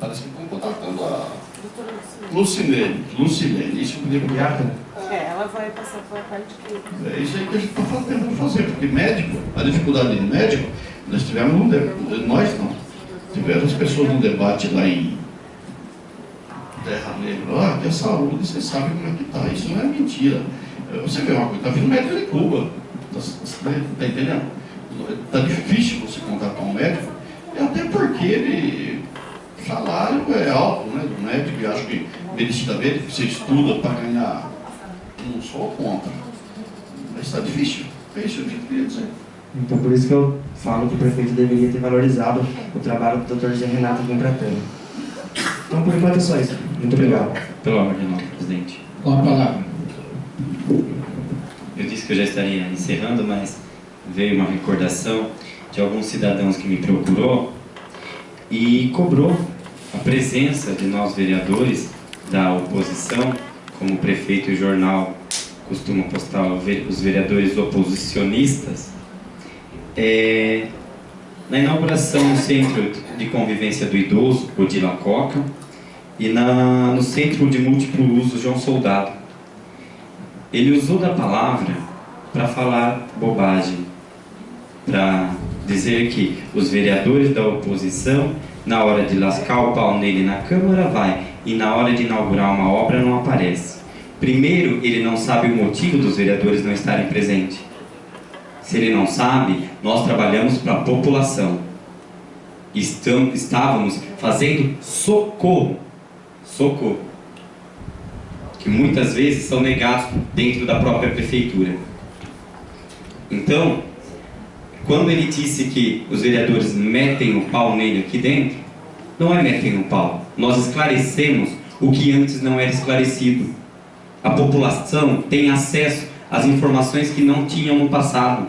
Speaker 6: Parece que estão contratando a Lucilene, isso que eu devo
Speaker 7: Ela vai passar para a parte que...
Speaker 6: É isso aí que a gente está tentando fazer, porque médico, a dificuldade de médico, nós tivemos nós não, tivemos as pessoas num debate lá em Terra Negra, que a saúde, vocês sabem como é que está, isso não é mentira. Você vê uma coisa, está vindo médico de Cuba, está entendendo? Está difícil você contratar um médico, e até porque o salário é alto, né, do médico, e acho que medicina médica, você estuda para ganhar, não sou contra, mas está difícil, é isso que eu queria dizer.
Speaker 4: Então por isso que eu falo que o prefeito deveria ter valorizado o trabalho do Dr. Zé Renato aqui em Pratânia. Então por enquanto é só isso. Muito obrigado.
Speaker 3: Pela ordem, não, presidente.
Speaker 1: Com a palavra.
Speaker 3: Eu disse que eu já estaria encerrando, mas veio uma recordação de alguns cidadãos que me procurou e cobrou a presença de nós vereadores da oposição, como o prefeito e o jornal costuma postar os vereadores oposicionistas, na inauguração do Centro de Convivência do Idoso, Odila Coca, e no Centro de Múltiplo Uso João Soldado. Ele usou da palavra para falar bobagem, para dizer que os vereadores da oposição, na hora de lascar o pau nele na Câmara, vai, e na hora de inaugurar uma obra não aparece. Primeiro, ele não sabe o motivo dos vereadores não estarem presentes. Se ele não sabe, nós trabalhamos para a população. Estávamos fazendo socorro, que muitas vezes são negados dentro da própria prefeitura. Então, quando ele disse que os vereadores metem o pau nele aqui dentro, não é metem o pau. Nós esclarecemos o que antes não era esclarecido. A população tem acesso às informações que não tinham no passado.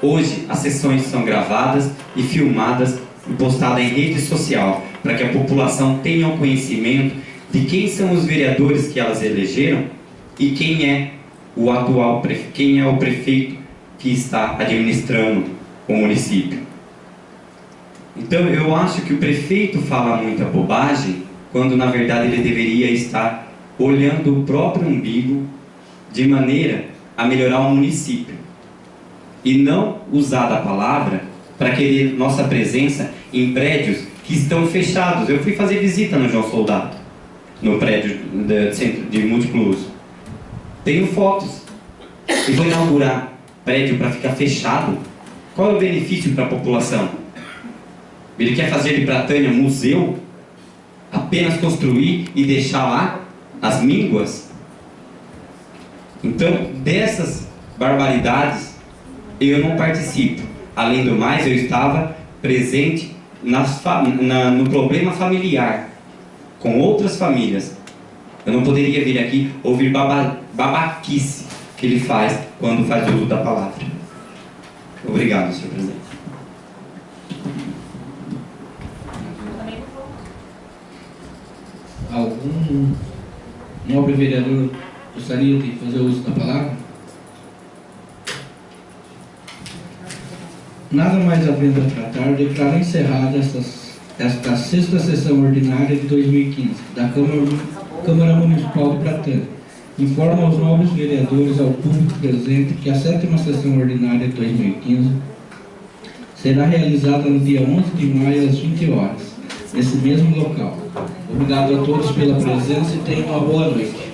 Speaker 3: Hoje, as sessões são gravadas e filmadas e postadas em rede social, para que a população tenha o conhecimento de quem são os vereadores que elas elegeram e quem é o atual quem é o prefeito que está administrando o município. Então eu acho que o prefeito fala muita bobagem, quando na verdade ele deveria estar olhando o próprio umbigo de maneira a melhorar o município, e não usar da palavra para querer nossa presença em prédios que estão fechados. Eu fui fazer visita no João Soldado, no prédio do Centro de Múltiplo Uso. Tenho fotos. E vou inaugurar prédio para ficar fechado? Qual é o benefício para a população? Ele quer fazer de Pratânia museu? Apenas construir e deixar lá as mínguas? Então, dessas barbaridades, eu não participo. Além do mais, eu estava presente no problema familiar, com outras famílias. Eu não poderia vir aqui ouvir babaquice que ele faz quando faz uso da palavra. Obrigado, senhor presidente.
Speaker 1: Algum nobre vereador gostaria de fazer uso da palavra? Nada mais havendo a tratar, declaro encerrada esta sexta sessão ordinária de 2015 da Câmara Municipal de Pratânia. Informo aos nobres vereadores, ao público presente, que a 7ª sessão ordinária de 2015 será realizada no dia 11 de maio às 20 horas, nesse mesmo local. Obrigado a todos pela presença e tenham uma boa noite.